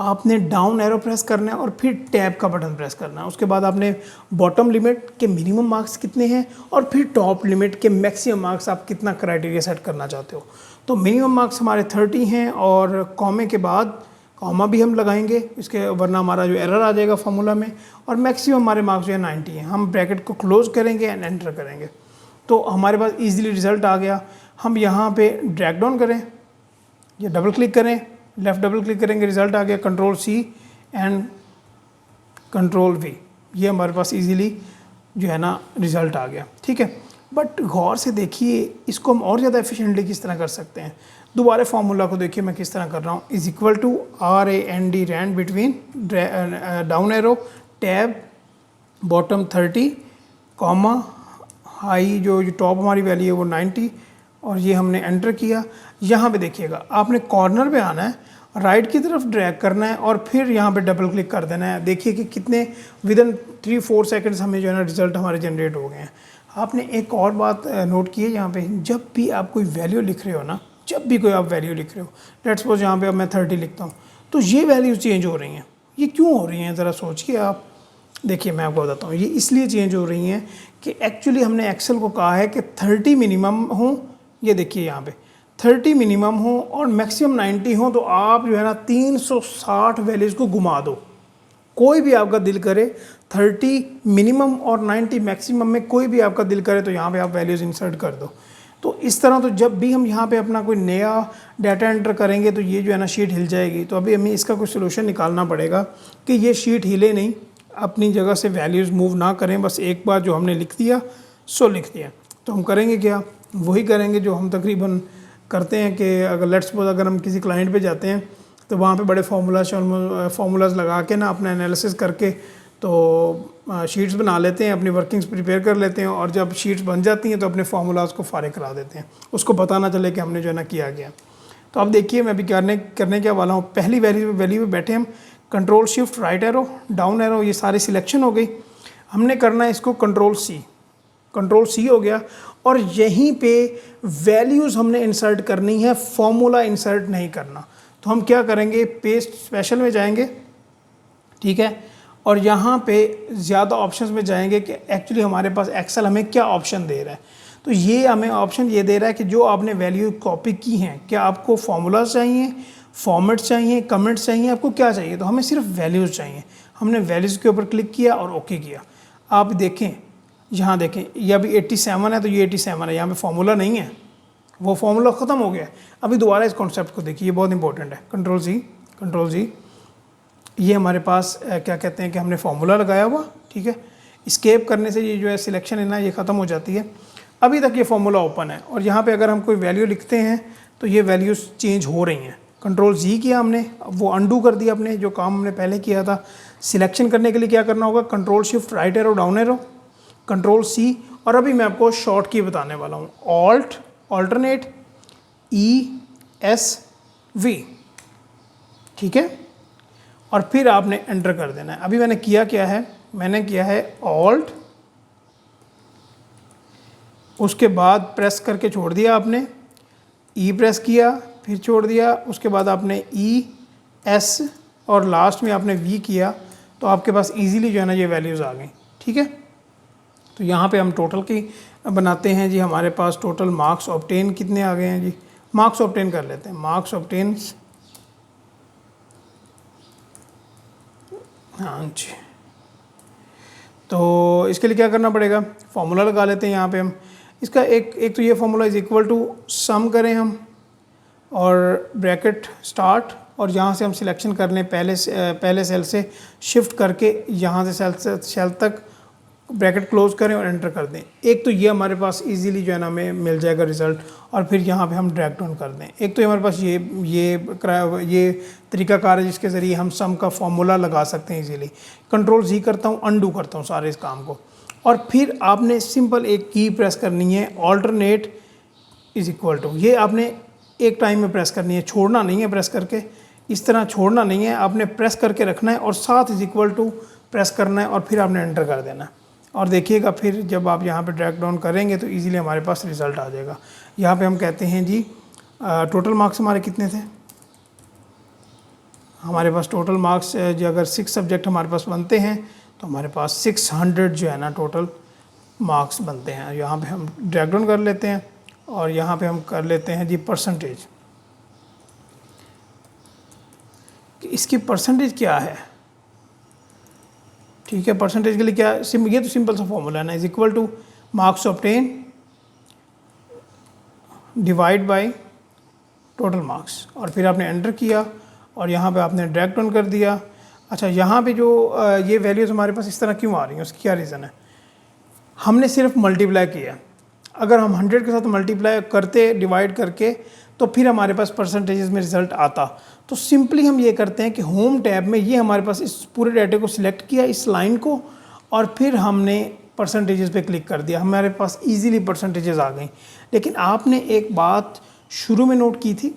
आपने डाउन एरो प्रेस करना है और फिर टैब का बटन प्रेस करना है। उसके बाद आपने बॉटम लिमिट के मिनिमम मार्क्स कितने हैं और फिर टॉप लिमिट के मैक्सिमम मार्क्स आप कितना क्राइटेरिया सेट करना चाहते हो। तो मिनिमम मार्क्स हमारे 30 हैं और कॉमे के बाद कॉमा भी हम लगाएंगे इसके, वरना हमारा जो एरर आ जाएगा फार्मूला में। और मैक्सिमम हमारे मार्क्स जो है 90 हैं। हम ब्रैकेट को क्लोज करेंगे एंड एंटर करेंगे तो हमारे पास ईजिली रिजल्ट आ गया। हम यहाँ पे ड्रैग डाउन करें या डबल क्लिक करें, लेफ़्ट डबल क्लिक करेंगे, रिज़ल्ट आ गया, Ctrl+C एंड Ctrl+V, ये हमारे पास इजीली जो है ना रिज़ल्ट आ गया। ठीक है, बट गौर से देखिए इसको हम और ज़्यादा एफिशिएंटली किस तरह कर सकते हैं। दोबारा फार्मूला को देखिए मैं किस तरह कर रहा हूँ, is equal to RAND, rand between, down arrow, tab, bottom 30, comma, high जो टॉप हमारी वैल्यू है वो 90, और ये हमने एंटर किया। यहाँ पे देखिएगा आपने कॉर्नर पे आना है, राइट की तरफ ड्रैग करना है और फिर यहाँ पे डबल क्लिक कर देना है। देखिए कि कितने विदिन 3-4 सेकंड्स हमें जो है ना रिजल्ट हमारे जनरेट हो गए हैं। आपने एक और बात नोट की है, यहाँ पे जब भी आप कोई वैल्यू लिख रहे हो ना, जब भी कोई आप वैल्यू लिख रहे हो, लेट्स सपोज यहाँ पे अब मैं 30 लिखता हूँ, तो ये वैल्यूज चेंज हो रही हैं। ये क्यों हो रही हैं ज़रा सोचिए आप। देखिए मैं आपको बताता हूँ, ये इसलिए चेंज हो रही हैं कि एक्चुअली हमने एक्सेल को कहा है कि 30 मिनिमम हो। ये देखिए यहाँ पे 30 मिनिमम हो और मैक्सिमम 90 हो, तो आप जो है ना 360 वैल्यूज़ को घुमा दो। कोई भी आपका दिल करे 30 मिनिमम और 90 मैक्सिमम में कोई भी आपका दिल करे तो यहाँ पे आप वैल्यूज़ इंसर्ट कर दो। तो इस तरह तो जब भी हम यहाँ पे अपना कोई नया डाटा एंटर करेंगे तो ये जो है ना शीट हिल जाएगी। तो अभी हमें इसका कोई सोल्यूशन निकालना पड़ेगा कि ये शीट हिले नहीं, अपनी जगह से वैल्यूज़ मूव ना करें, बस एक बार जो हमने लिख दिया सो लिख दिया। तो हम करेंगे क्या, वही करेंगे जो हम तकरीबन करते हैं कि अगर लेट्स सपोज अगर हम किसी क्लाइंट पे जाते हैं तो वहाँ पे बड़े फार्मूलाज लगा के ना अपना एनालिसिस करके तो शीट्स बना लेते हैं, अपनी वर्किंग्स प्रिपेयर कर लेते हैं, और जब शीट्स बन जाती हैं तो अपने फार्मूलाज को फारिग करा देते हैं, उसको पता ना चले कि हमने जो है ना किया गया। तो अब देखिए मैं भी करने के वाला हूँ। पहली वैल्यू पे बैठे हम, Ctrl+Shift, right arrow, down arrow, ये सारी सिलेक्शन हो गई। हमने करना है इसको Ctrl+C हो गया, और यहीं पे वैल्यूज़ हमने इंसर्ट करनी है, फॉर्मूला इंसर्ट नहीं करना। तो हम क्या करेंगे, पेस्ट स्पेशल में जाएंगे, ठीक है, और यहाँ पे ज़्यादा ऑप्शंस में जाएंगे कि एक्चुअली हमारे पास एक्सेल हमें क्या ऑप्शन दे रहा है। तो ये हमें ऑप्शन ये दे रहा है कि जो आपने वैल्यू कॉपी की हैं, क्या आपको फार्मूलाज चाहिए, फॉर्मेट चाहिए, कमेंट्स चाहिए, आपको क्या चाहिए। तो हमें सिर्फ वैल्यूज़ चाहिए। हमने वैल्यूज़ के ऊपर क्लिक किया और ओके किया। आप देखें यहाँ देखें ये अभी 87 है तो ये 87 है, यहाँ पे फॉर्मूला नहीं है, वो फॉर्मूला ख़त्म हो गया है। अभी दोबारा इस कॉन्सेप्ट को देखिए, ये बहुत इंपॉर्टेंट है। कंट्रोल जी, ये हमारे पास क्या कहते हैं कि हमने फार्मूला लगाया हुआ, ठीक है। स्केप करने से ये जो है सिलेक्शन है ना ये ख़त्म हो जाती है। अभी तक ये फार्मूला ओपन है और यहाँ पे अगर हम कोई वैल्यू लिखते हैं तो ये वैल्यूज़ चेंज हो रही हैं। कंट्रोल जी किया हमने, वो अंडू कर दिया अपने जो काम हमने पहले किया था। सिलेक्शन करने के लिए क्या करना होगा, control shift right arrow down arrow, control C, और अभी मैं आपको शॉर्ट की बताने वाला हूँ, ऑल्ट ऑल्टरनेट ESV, ठीक है। और फिर आपने एंटर कर देना है। अभी मैंने किया क्या है, मैंने किया है ऑल्ट, उसके बाद प्रेस करके छोड़ दिया आपने, ई प्रेस किया फिर छोड़ दिया, उसके बाद आपने ES और लास्ट में आपने V किया, तो आपके पास इजीली जो है ना ये वैल्यूज़ आ गई, ठीक है। तो यहाँ पे हम टोटल की बनाते हैं जी, हमारे पास टोटल मार्क्स ऑब्टेन कितने आ गए हैं जी, मार्क्स ऑब्टेन कर लेते हैं। मार्क्स ऑब्टेन, हाँ जी, तो इसके लिए क्या करना पड़ेगा, फॉर्मूला लगा लेते हैं यहाँ पे हम। इसका एक तो ये formula is equal to some करें हम और ब्रैकेट स्टार्ट, और यहाँ से हम सिलेक्शन कर लें पहले सेल से शिफ्ट करके यहाँ से सेल तक ब्रैकेट क्लोज करें और एंटर कर दें। एक तो ये हमारे पास इजीली जो है ना हमें मिल जाएगा रिज़ल्ट, और फिर यहाँ पे हम ड्रैग डाउन कर दें। एक तो हमारे पास ये तरीकाकार है जिसके ज़रिए हम सम का फॉर्मूला लगा सकते हैं इजीली। कंट्रोल जी करता हूँ, अंडू करता हूँ सारे इस काम को, और फिर आपने सिंपल एक की प्रेस करनी है, ऑल्टरनेट इज इक्वल टू, ये आपने एक टाइम में प्रेस करनी है, छोड़ना नहीं है प्रेस करके, इस तरह छोड़ना नहीं है, आपने प्रेस करके रखना है और साथ इज इक्वल टू प्रेस करना है और फिर आपने एंटर कर देना है। और देखिएगा फिर जब आप यहाँ पे ड्रैग डाउन करेंगे तो इजीली हमारे पास रिज़ल्ट आ जाएगा। यहाँ पे हम कहते हैं जी टोटल मार्क्स हमारे कितने थे, हमारे पास टोटल मार्क्स जो अगर 6 सब्जेक्ट हमारे पास बनते हैं तो हमारे पास 600 जो है ना टोटल मार्क्स बनते हैं। यहाँ पे हम ड्रैग डाउन कर लेते हैं और यहाँ पे हम कर लेते हैं जी परसेंटेज, कि इसकी परसेंटेज क्या है, ठीक है। परसेंटेज के लिए क्या, ये तो सिंपल सा फॉर्मूला है ना, is equal two marks obtain divide by total marks, और फिर आपने एंटर किया और यहाँ पे आपने ड्रैग डाउन कर दिया। अच्छा, यहाँ पे जो ये वैल्यूज़ हमारे पास इस तरह क्यों आ रही हैं, उसकी क्या रीज़न है, हमने सिर्फ मल्टीप्लाई किया। अगर हम 100 के साथ मल्टीप्लाई करते डिवाइड करके तो फिर हमारे पास परसेंटेजेस में रिज़ल्ट आता। तो सिंपली हम ये करते हैं कि होम टैब में ये हमारे पास इस पूरे डाटे को सिलेक्ट किया, इस लाइन को, और फिर हमने परसेंटेजेस पे क्लिक कर दिया, हमारे पास इजीली परसेंटेजेस आ गई। लेकिन आपने एक बात शुरू में नोट की थी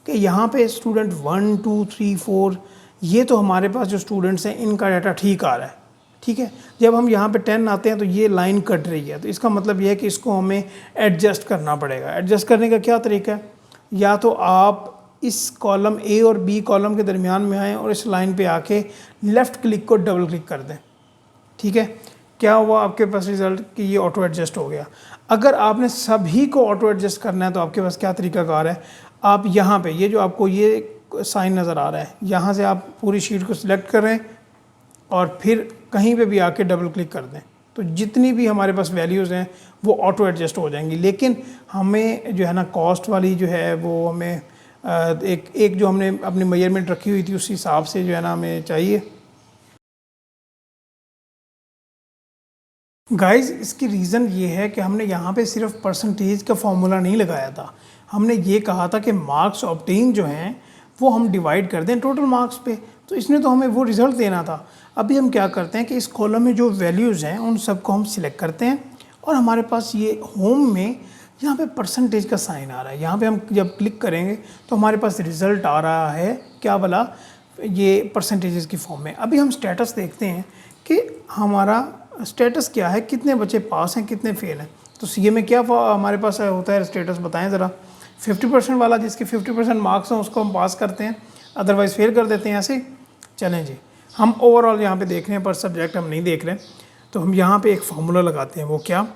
कि यहाँ पे स्टूडेंट 1 2 3 4 ये तो हमारे पास जो स्टूडेंट्स हैं इनका डाटा ठीक आ रहा है, ठीक है। जब हम यहाँ पे 10 आते हैं तो ये लाइन कट रही है, तो इसका मतलब ये है कि इसको हमें एडजस्ट करना पड़ेगा। एडजस्ट करने का क्या तरीका है, या तो आप इस कॉलम ए और बी कॉलम के दरमियान में आएँ और इस लाइन पे आके लेफ़्ट क्लिक को डबल क्लिक कर दें, ठीक है। क्या हुआ आपके पास रिज़ल्ट कि ये ऑटो एडजस्ट हो गया। अगर आपने सभी को ऑटो एडजस्ट करना है तो आपके पास क्या तरीकाकार है, आप यहाँ पे ये जो आपको ये साइन नज़र आ रहा है, यहाँ से आप पूरी शीट को सिलेक्ट करें और फिर कहीं पे भी आके डबल क्लिक कर दें, तो जितनी भी हमारे पास वैल्यूज़ हैं वो ऑटो एडजस्ट हो जाएंगी। लेकिन हमें जो है ना कॉस्ट वाली जो है वो हमें एक जो हमने अपनी मेजरमेंट रखी हुई थी उस हिसाब से जो है ना हमें चाहिए। गाइस, इसकी रीज़न ये है कि हमने यहाँ पे सिर्फ परसेंटेज का फॉर्मूला नहीं लगाया था, हमने ये कहा था कि मार्क्स ऑब्टेन जो हैं वो हम डिवाइड कर दें टोटल मार्क्स पे, तो इसने तो हमें वो रिज़ल्ट देना था। अभी हम क्या करते हैं कि इस कॉलम में जो वैल्यूज़ हैं उन सबको हम सिलेक्ट करते हैं और हमारे पास ये होम में यहाँ पे परसेंटेज का साइन आ रहा है, यहाँ पे हम जब क्लिक करेंगे तो हमारे पास रिज़ल्ट आ रहा है क्या भला, ये परसेंटेजेस की फॉर्म में। अभी हम स्टेटस देखते हैं कि हमारा स्टेटस क्या है, कितने बच्चे पास हैं कितने फेल हैं। तो सीए में क्या हमारे पास होता है स्टेटस, बताएं ज़रा। 50% वाला जिसके 50% मार्क्स हैं उसको हम पास करते हैं, अदरवाइज़ फेल कर देते हैं ऐसे। चलें जी, हम ओवरऑल यहाँ पे देख रहे हैं पर सब्जेक्ट हम नहीं देख रहे, तो हम यहाँ पे एक फार्मूला लगाते हैं। वो क्या,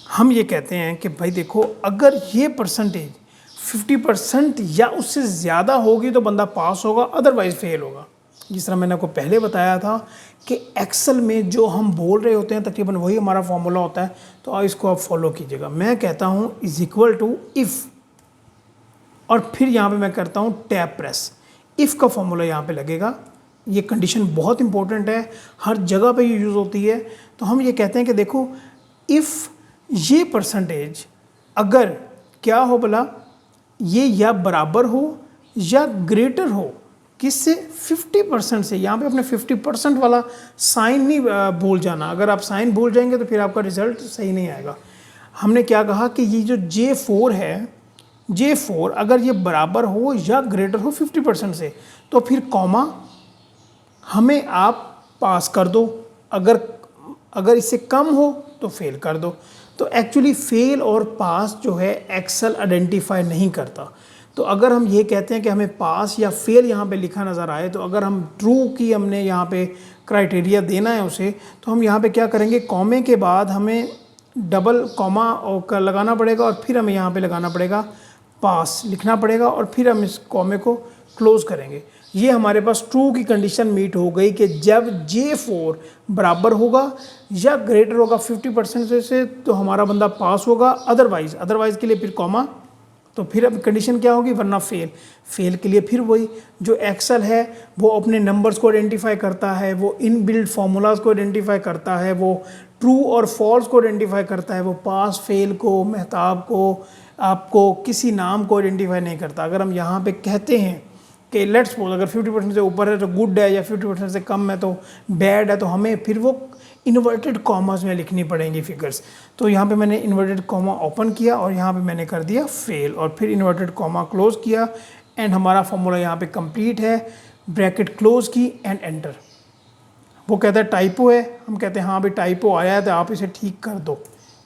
हम ये कहते हैं कि भाई देखो अगर ये परसेंटेज 50% या उससे ज़्यादा होगी तो बंदा पास होगा, अदरवाइज़ फेल होगा। जिस तरह मैंने आपको पहले बताया था कि एक्सेल में जो हम बोल रहे होते हैं तकरीबन वही हमारा फॉर्मूला होता है, तो इसको आप फॉलो कीजिएगा। मैं कहता हूँ इज इक्वल टू इफ़, और फिर यहाँ पे मैं करता हूँ टैब प्रेस। इफ़ का फॉर्मूला यहाँ पे लगेगा। ये कंडीशन बहुत इंपॉर्टेंट है, हर जगह पे ये यूज़ होती है। तो हम ये कहते हैं कि देखो इफ़ ये परसेंटेज अगर क्या हो भला, ये या बराबर हो या ग्रेटर हो किससे, 50% से। यहाँ पे अपने 50% वाला साइन नहीं भूल जाना। अगर आप साइन भूल जाएंगे तो फिर आपका रिजल्ट सही नहीं आएगा। हमने क्या कहा कि ये जो J4 है, J4 अगर ये बराबर हो या ग्रेटर हो 50% से, तो फिर कॉमा हमें आप पास कर दो, अगर इससे कम हो तो फेल कर दो। तो एक्चुअली फेल और पास जो है एक्सेल आइडेंटिफाई नहीं करता। तो अगर हम ये कहते हैं कि हमें पास या फेल यहाँ पे लिखा नज़र आए, तो अगर हम ट्रू की हमने यहाँ पे क्राइटेरिया देना है उसे, तो हम यहाँ पे क्या करेंगे, कॉमे के बाद हमें डबल कॉमा और लगाना पड़ेगा, और फिर हमें यहाँ पे लगाना पड़ेगा पास लिखना पड़ेगा, और फिर हम इस कॉमे को क्लोज करेंगे। ये हमारे पास ट्रू की कंडीशन मीट हो गई कि जब J4 बराबर होगा या ग्रेटर होगा 50% से तो हमारा बंदा पास होगा, अदरवाइज के लिए फिर कॉमा। तो फिर अब कंडीशन क्या होगी, वरना फेल के लिए फिर वही जो एक्सेल है वो अपने नंबर्स को आइडेंटिफाई करता है, वो इनबिल्ट फार्मूलाज को आइडेंटिफाई करता है, वो ट्रू और फॉल्स को आइडेंटिफाई करता है, वो पास फेल को, मेहताब को, आपको किसी नाम को आइडेंटिफाई नहीं करता। अगर हम यहाँ पे कहते हैं कि लेट्स सपोज अगर 50% से ऊपर है तो गुड है, या 50% से कम है तो बैड है, तो हमें फिर वो इन्वर्टेड कॉमास में लिखनी पड़ेंगी फिगर्स। तो यहाँ पे मैंने इन्वर्टेड कॉमा ओपन किया और यहाँ पे मैंने कर दिया फेल, और फिर इन्वर्टेड कॉमा क्लोज किया, एंड हमारा फॉर्मूला यहाँ पे कंप्लीट है। ब्रैकेट क्लोज की एंड एंटर। वो कहता है टाइपो है, हम कहते हैं हाँ भाई टाइपो आया है तो आप इसे ठीक कर दो।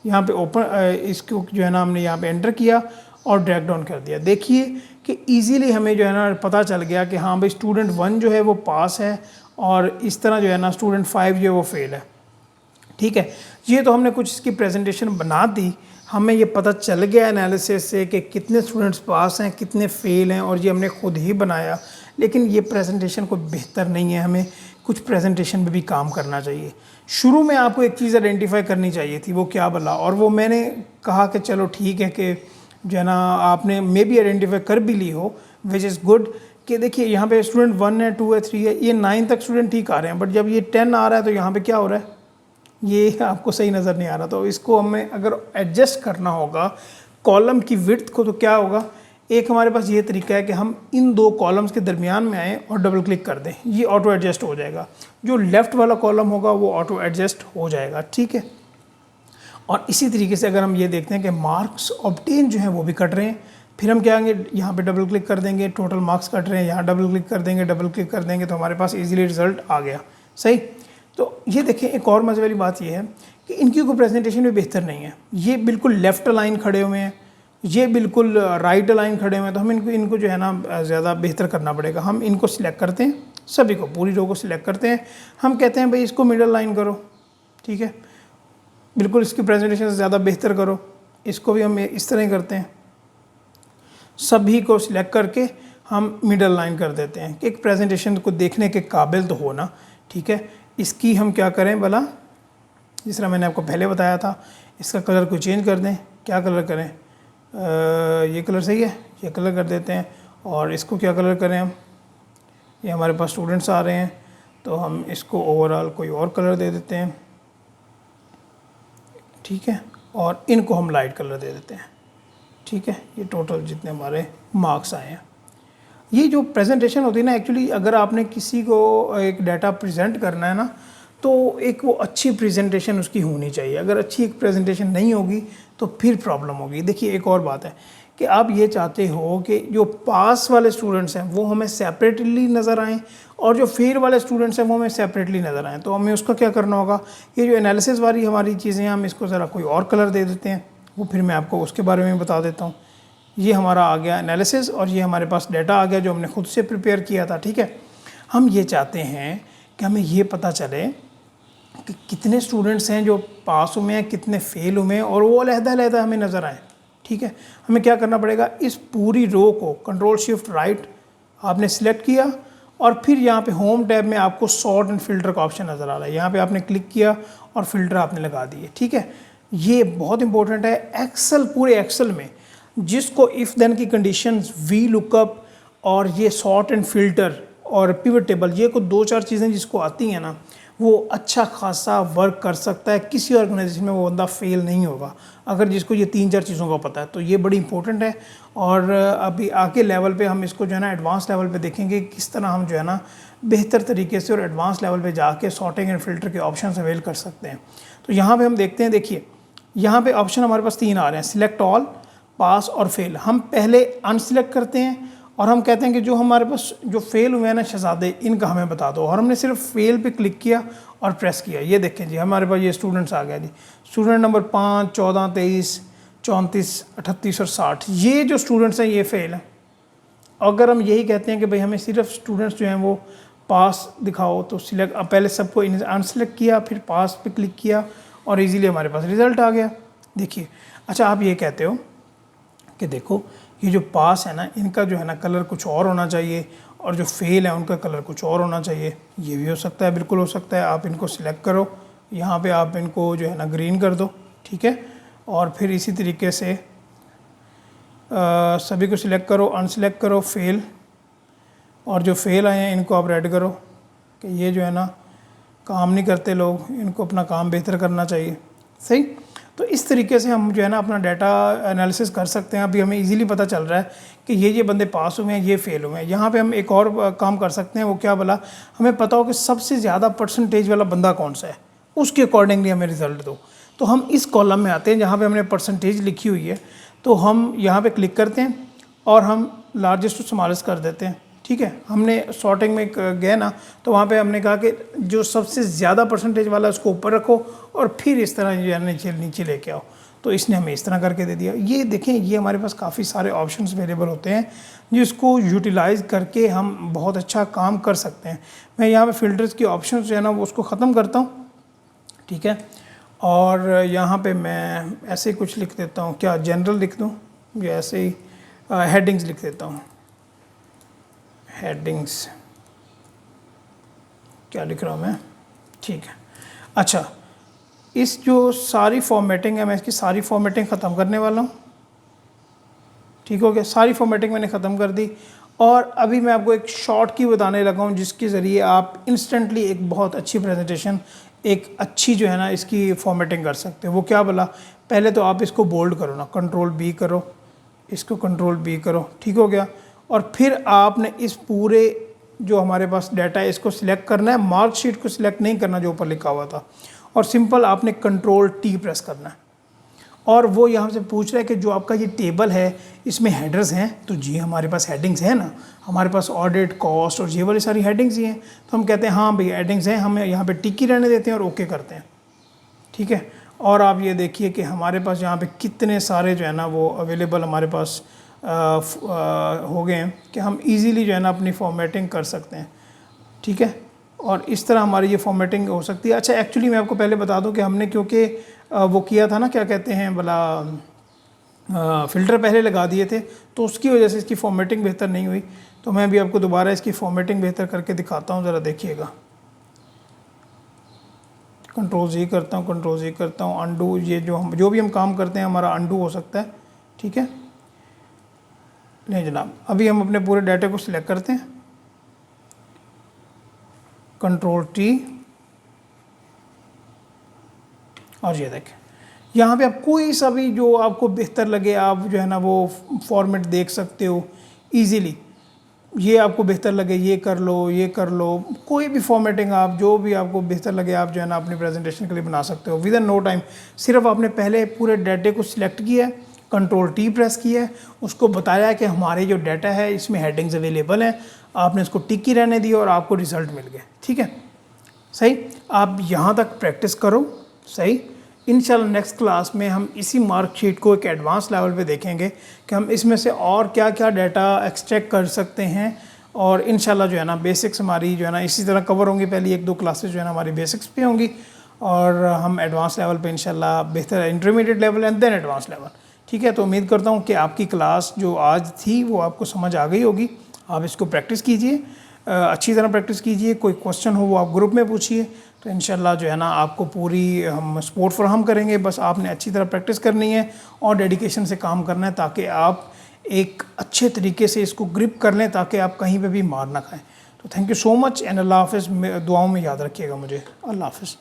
यहाँ पे ओपन इसको जो है ना हमने यहाँ पे एंटर किया और ड्रैग डाउन कर दिया। देखिए कि इजीली हमें जो है ना पता चल गया कि हाँ भाई स्टूडेंट 1 जो है वो पास है, और इस तरह जो है ना स्टूडेंट 5 जो है वो फेल है। ठीक है, ये तो हमने कुछ इसकी प्रेजेंटेशन बना दी, हमें ये पता चल गया एनालिसिस से कि कितने स्टूडेंट्स पास हैं कितने फेल हैं, और ये हमने खुद ही बनाया। लेकिन ये प्रेजेंटेशन कोई बेहतर नहीं है, हमें कुछ प्रेजेंटेशन में भी काम करना चाहिए। शुरू में आपको एक चीज़ आइडेंटिफाई करनी चाहिए थी, वो क्या भला, और वो मैंने कहा कि चलो ठीक है कि जो है ना आपने मे बी आइडेंटिफाई कर भी ली हो, विच इज़ गुड। कि देखिए यहाँ पे स्टूडेंट 1 है, 2 है, 3 है, ये 9 तक स्टूडेंट ठीक आ रहे हैं, बट जब ये 10 आ रहा है तो यहाँ पे क्या हो रहा है, ये आपको सही नज़र नहीं आ रहा। तो इसको हमें अगर एडजस्ट करना होगा कॉलम की विड्थ को, तो क्या होगा, एक हमारे पास ये तरीका है कि हम इन दो कॉलम्स के दरमियान में आएँ और डबल क्लिक कर दें, ये ऑटो एडजस्ट हो जाएगा। जो लेफ़्ट वाला कॉलम होगा वो ऑटो एडजस्ट हो जाएगा। ठीक है, और इसी तरीके से अगर हम ये देखते हैं कि मार्क्स ऑब्टेन जो हैं वो भी कट रहे हैं, फिर हम क्या आएंगे, यहाँ पे डबल क्लिक कर देंगे, टोटल मार्क्स कट रहे हैं, यहाँ डबल क्लिक कर देंगे तो हमारे पास इजीली रिजल्ट आ गया। सही। तो ये देखें, एक और मज़े वाली बात ये है कि इनकी कोई प्रेजेंटेशन भी बेहतर नहीं है। ये बिल्कुल लेफ़्ट लाइन खड़े हुए हैं, ये बिल्कुल राइट लाइन खड़े हुए हैं, तो हम इनको जो है ना ज़्यादा बेहतर करना पड़ेगा। हम इनको सिलेक्ट करते हैं, सभी को, पूरी रो को सिलेक्ट करते हैं, हम कहते हैं भाई इसको मिडल लाइन करो। ठीक है, बिल्कुल इसकी प्रेजेंटेशन से ज़्यादा बेहतर करो। इसको भी हम इस तरह ही करते हैं, सभी को सिलेक्ट करके हम मिडल लाइन कर देते हैं कि एक प्रेजेंटेशन को देखने के काबिल तो हो ना। ठीक है, इसकी हम क्या करें भला, जिस तरह मैंने आपको पहले बताया था, इसका कलर को चेंज कर दें। क्या कलर करें, ये कलर सही है, ये कलर कर देते हैं। और इसको क्या कलर करें हम, ये हमारे पास स्टूडेंट्स आ रहे हैं तो हम इसको ओवरऑल कोई और कलर दे देते हैं। ठीक है, और इनको हम लाइट कलर दे देते हैं। ठीक है, ये टोटल जितने हमारे मार्क्स आए हैं। ये जो प्रेजेंटेशन होती है ना, एक्चुअली अगर आपने किसी को एक डाटा प्रेजेंट करना है ना, तो एक वो अच्छी प्रेजेंटेशन उसकी होनी चाहिए। अगर अच्छी एक प्रेजेंटेशन नहीं होगी तो फिर प्रॉब्लम होगी। देखिए एक और बात है कि आप ये चाहते हो कि जो पास वाले स्टूडेंट्स हैं वो हमें सेपरेटली नज़र आएँ, और जो फेल वाले स्टूडेंट्स हैं वो हमें सेपरेटली नज़र आएँ। तो हमें उसका क्या करना होगा, ये जो एनालिसिस वाली हमारी चीज़ें हैं, हम इसको ज़रा कोई और कलर दे देते हैं, वो फिर मैं आपको उसके बारे में बता देता हूँ। ये हमारा आ गया एनालिसिस, और ये हमारे पास डाटा आ गया जो हमने खुद से प्रिपेयर किया था। ठीक है, हम ये चाहते हैं कि हमें ये पता चले कि कितने स्टूडेंट्स हैं जो पास हुए हैं, कितने फेल हुए हैं, और वो अलहदा हमें नज़र आए। ठीक है, हमें क्या करना पड़ेगा, इस पूरी रो को कंट्रोल शिफ्ट राइट आपने सिलेक्ट किया, और फिर यहाँ पे होम टैब में आपको सॉर्ट एंड फिल्टर का ऑप्शन नज़र आ रहा है। यहाँ पे आपने क्लिक किया और फिल्टर आपने लगा दिए, ठीक है। ये बहुत इंपॉर्टेंट है एक्सेल, पूरे एक्सेल में जिसको इफ़ देन की कंडीशंस, वी लुकअप और ये सॉर्ट एंड फिल्टर और पिवट टेबल, ये को 2-4 चीज़ें जिसको आती हैं ना, वो अच्छा खासा वर्क कर सकता है। किसी ऑर्गेनाइजेशन में वो बंदा फेल नहीं होगा अगर जिसको ये 3-4 चीज़ों का पता है। तो ये बड़ी इंपॉर्टेंट है। और अभी आगे लेवल पे हम इसको जो है ना एडवांस लेवल पे देखेंगे किस तरह हम जो है ना बेहतर तरीके से और एडवांस लेवल पे जाके सॉर्टिंग एंड फिल्टर के ऑप्शन अवेल कर सकते हैं। तो यहाँ पे हम देखते हैं, देखिए यहाँ पे ऑप्शन हमारे पास 3 आ रहे हैं, सिलेक्ट ऑल, पास और फेल। हम पहले अनसिलेक्ट करते हैं और हम कहते हैं कि जो हमारे पास जो फेल हुए हैं ना शहजादे, इनका हमें बता दो। और हमने सिर्फ फेल पे क्लिक किया और प्रेस किया। ये देखें जी, हमारे पास ये स्टूडेंट्स आ गया जी, स्टूडेंट नंबर 5, 14, 23, 34, 38 और 60, ये जो स्टूडेंट्स हैं ये फेल हैं। अगर हम यही कहते हैं कि भाई हमें सिर्फ स्टूडेंट्स जो हैं वो पास दिखाओ, तो सिलेक्ट, पहले सबको अनसिलेक्ट किया, फिर पास पे क्लिक किया और इजीली हमारे पास रिज़ल्ट आ गया। देखिए, अच्छा आप ये कहते हो कि देखो ये जो पास है ना, इनका जो है ना कलर कुछ और होना चाहिए और जो फेल है उनका कलर कुछ और होना चाहिए। ये भी हो सकता है, बिल्कुल हो सकता है। आप इनको सिलेक्ट करो, यहाँ पे आप इनको जो है ना ग्रीन कर दो, ठीक है। और फिर इसी तरीके से सभी को सिलेक्ट करो, अनसिलेक्ट करो फेल, और जो फेल आए हैं इनको आप रेड करो कि ये जो है ना काम नहीं करते लोग, इनको अपना काम बेहतर करना चाहिए, सही। तो इस तरीके से हम जो है ना अपना डाटा एनालिसिस कर सकते हैं। अभी हमें इजीली पता चल रहा है कि ये बंदे पास हुए हैं, ये फेल हुए हैं। यहाँ पे हम एक और काम कर सकते हैं, वो क्या बोला, हमें पता हो कि सबसे ज़्यादा परसेंटेज वाला बंदा कौन सा है, उसके अकॉर्डिंगली हमें रिज़ल्ट दो। तो हम इस कॉलम में आते हैं जहाँ पे हमने परसेंटेज लिखी हुई है, तो हम यहाँ पे क्लिक करते हैं और हम लार्जेस्ट टू स्मॉलेस्ट कर देते हैं, ठीक है। हमने सॉर्टिंग में गए ना, तो वहाँ पे हमने कहा कि जो सबसे ज़्यादा परसेंटेज वाला उसको ऊपर रखो और फिर इस तरह जो है नीचे लेके आओ। तो इसने हमें इस तरह करके दे दिया। ये देखें, ये हमारे पास काफ़ी सारे ऑप्शंस अवेलेबल होते हैं जिसको यूटिलाइज़ करके हम बहुत अच्छा काम कर सकते हैं। मैं यहाँ पे फ़िल्टर्स की ऑप्शन जो है ना वो उसको ख़त्म करता हूँ, ठीक है। और यहाँ पे मैं ऐसे ही कुछ लिख देता हूँ, क्या जनरल लिख दूँ या ऐसे ही हेडिंग्स लिख देता हूँ। हेडिंग्स क्या लिख रहा हूँ मैं, ठीक है। अच्छा, इस जो सारी फॉर्मेटिंग है, मैं इसकी सारी फॉर्मेटिंग ख़त्म करने वाला हूँ, ठीक हो गया। सारी फॉर्मेटिंग मैंने ख़त्म कर दी और अभी मैं आपको एक शॉर्ट की बताने लगा हूँ जिसके ज़रिए आप इंस्टेंटली एक बहुत अच्छी प्रेजेंटेशन, एक अच्छी जो है ना इसकी फॉर्मेटिंग कर सकते हो। वो क्या बोला, पहले तो आप इसको बोल्ड करो ना, Ctrl+B करो, इसको Ctrl+B करो, ठीक हो गया। और फिर आपने इस पूरे जो हमारे पास डाटा है इसको सिलेक्ट करना है, मार्कशीट को सिलेक्ट नहीं करना जो ऊपर लिखा हुआ था, और सिंपल आपने Ctrl+T प्रेस करना है। और वो यहाँ से पूछ रहा है कि जो आपका ये टेबल है इसमें हेडर्स हैं, तो जी हमारे पास हेडिंग्स हैं ना, हमारे पास ऑडिट, कॉस्ट और ये वाली सारी हेडिंग्स ही हैं। तो हम कहते हैं हाँ भाई हेडिंग्स हैं, हमें यहाँ पे टिक ही रहने देते हैं और ओके करते हैं, ठीक है। और आप ये देखिए कि हमारे पास यहाँ पे कितने सारे जो है ना वो अवेलेबल हमारे पास हो गए हैं कि हम इजीली जो है ना अपनी फॉर्मेटिंग कर सकते हैं, ठीक है। और इस तरह हमारी ये फॉर्मेटिंग हो सकती है। अच्छा, एक्चुअली मैं आपको पहले बता दूं कि हमने क्योंकि वो किया था ना, क्या कहते हैं भला, फ़िल्टर पहले लगा दिए थे, तो उसकी वजह से इसकी फॉर्मेटिंग बेहतर नहीं हुई। तो मैं भी आपको दोबारा इसकी फॉर्मेटिंग बेहतर करके दिखाता हूँ, ज़रा देखिएगा। Ctrl+Z करता हूँ, Ctrl+Z करता हूँ, अंडू, ये जो भी हम काम करते हैं हमारा अंडू हो सकता है, ठीक है। नहीं जनाब, अभी हम अपने पूरे डाटे को सिलेक्ट करते हैं, Ctrl+T, और ये देखें यहाँ पे आप कोई सा भी जो आपको बेहतर लगे आप जो है ना वो फॉर्मेट देख सकते हो इजीली। ये आपको बेहतर लगे ये कर लो, ये कर लो, कोई भी फॉर्मेटिंग आप जो भी आपको बेहतर लगे आप जो है ना अपनी प्रेजेंटेशन के लिए बना सकते हो विद इन नो टाइम। सिर्फ आपने पहले पूरे डाटे को सिलेक्ट किया है, Ctrl+T प्रेस किया है, उसको बताया कि हमारे जो डाटा है इसमें हेडिंग्स अवेलेबल हैं, आपने उसको टिक ही रहने दिया और आपको रिज़ल्ट मिल गया, ठीक है, सही। आप यहाँ तक प्रैक्टिस करो, सही। इंशाल्लाह नेक्स्ट क्लास में हम इसी मार्कशीट को एक एडवांस लेवल पे देखेंगे कि हम इसमें से और क्या क्या डाटा एक्सट्रैक्ट कर सकते हैं। और इंशाल्लाह जो है ना बेसिक्स हमारी जो है ना इसी तरह कवर होंगी। पहली 1-2 क्लासेस जो है ना हमारी बेसिक्स पे होंगी और हम एडवांस लेवल पे इंशाल्लाह बेहतर intermediate level and then advance level, ठीक है। तो उम्मीद करता हूँ कि आपकी क्लास जो आज थी वो आपको समझ आ गई होगी। आप इसको प्रैक्टिस कीजिए। अच्छी तरह प्रैक्टिस कीजिए। कोई क्वेश्चन हो वो आप ग्रुप में पूछिए, तो इंशाल्लाह जो है ना आपको पूरी हम सपोर्ट फराहम करेंगे। बस आपने अच्छी तरह प्रैक्टिस करनी है और डेडिकेशन से काम करना है, ताकि आप एक अच्छे तरीके से इसको ग्रिप कर लें, ताकि आप कहीं पे भी मार ना खाएं। तो thank you so much and अल्लाह हाफ़िज़। दुआओं में याद रखिएगा मुझे। अल्लाह हाफ़िज़।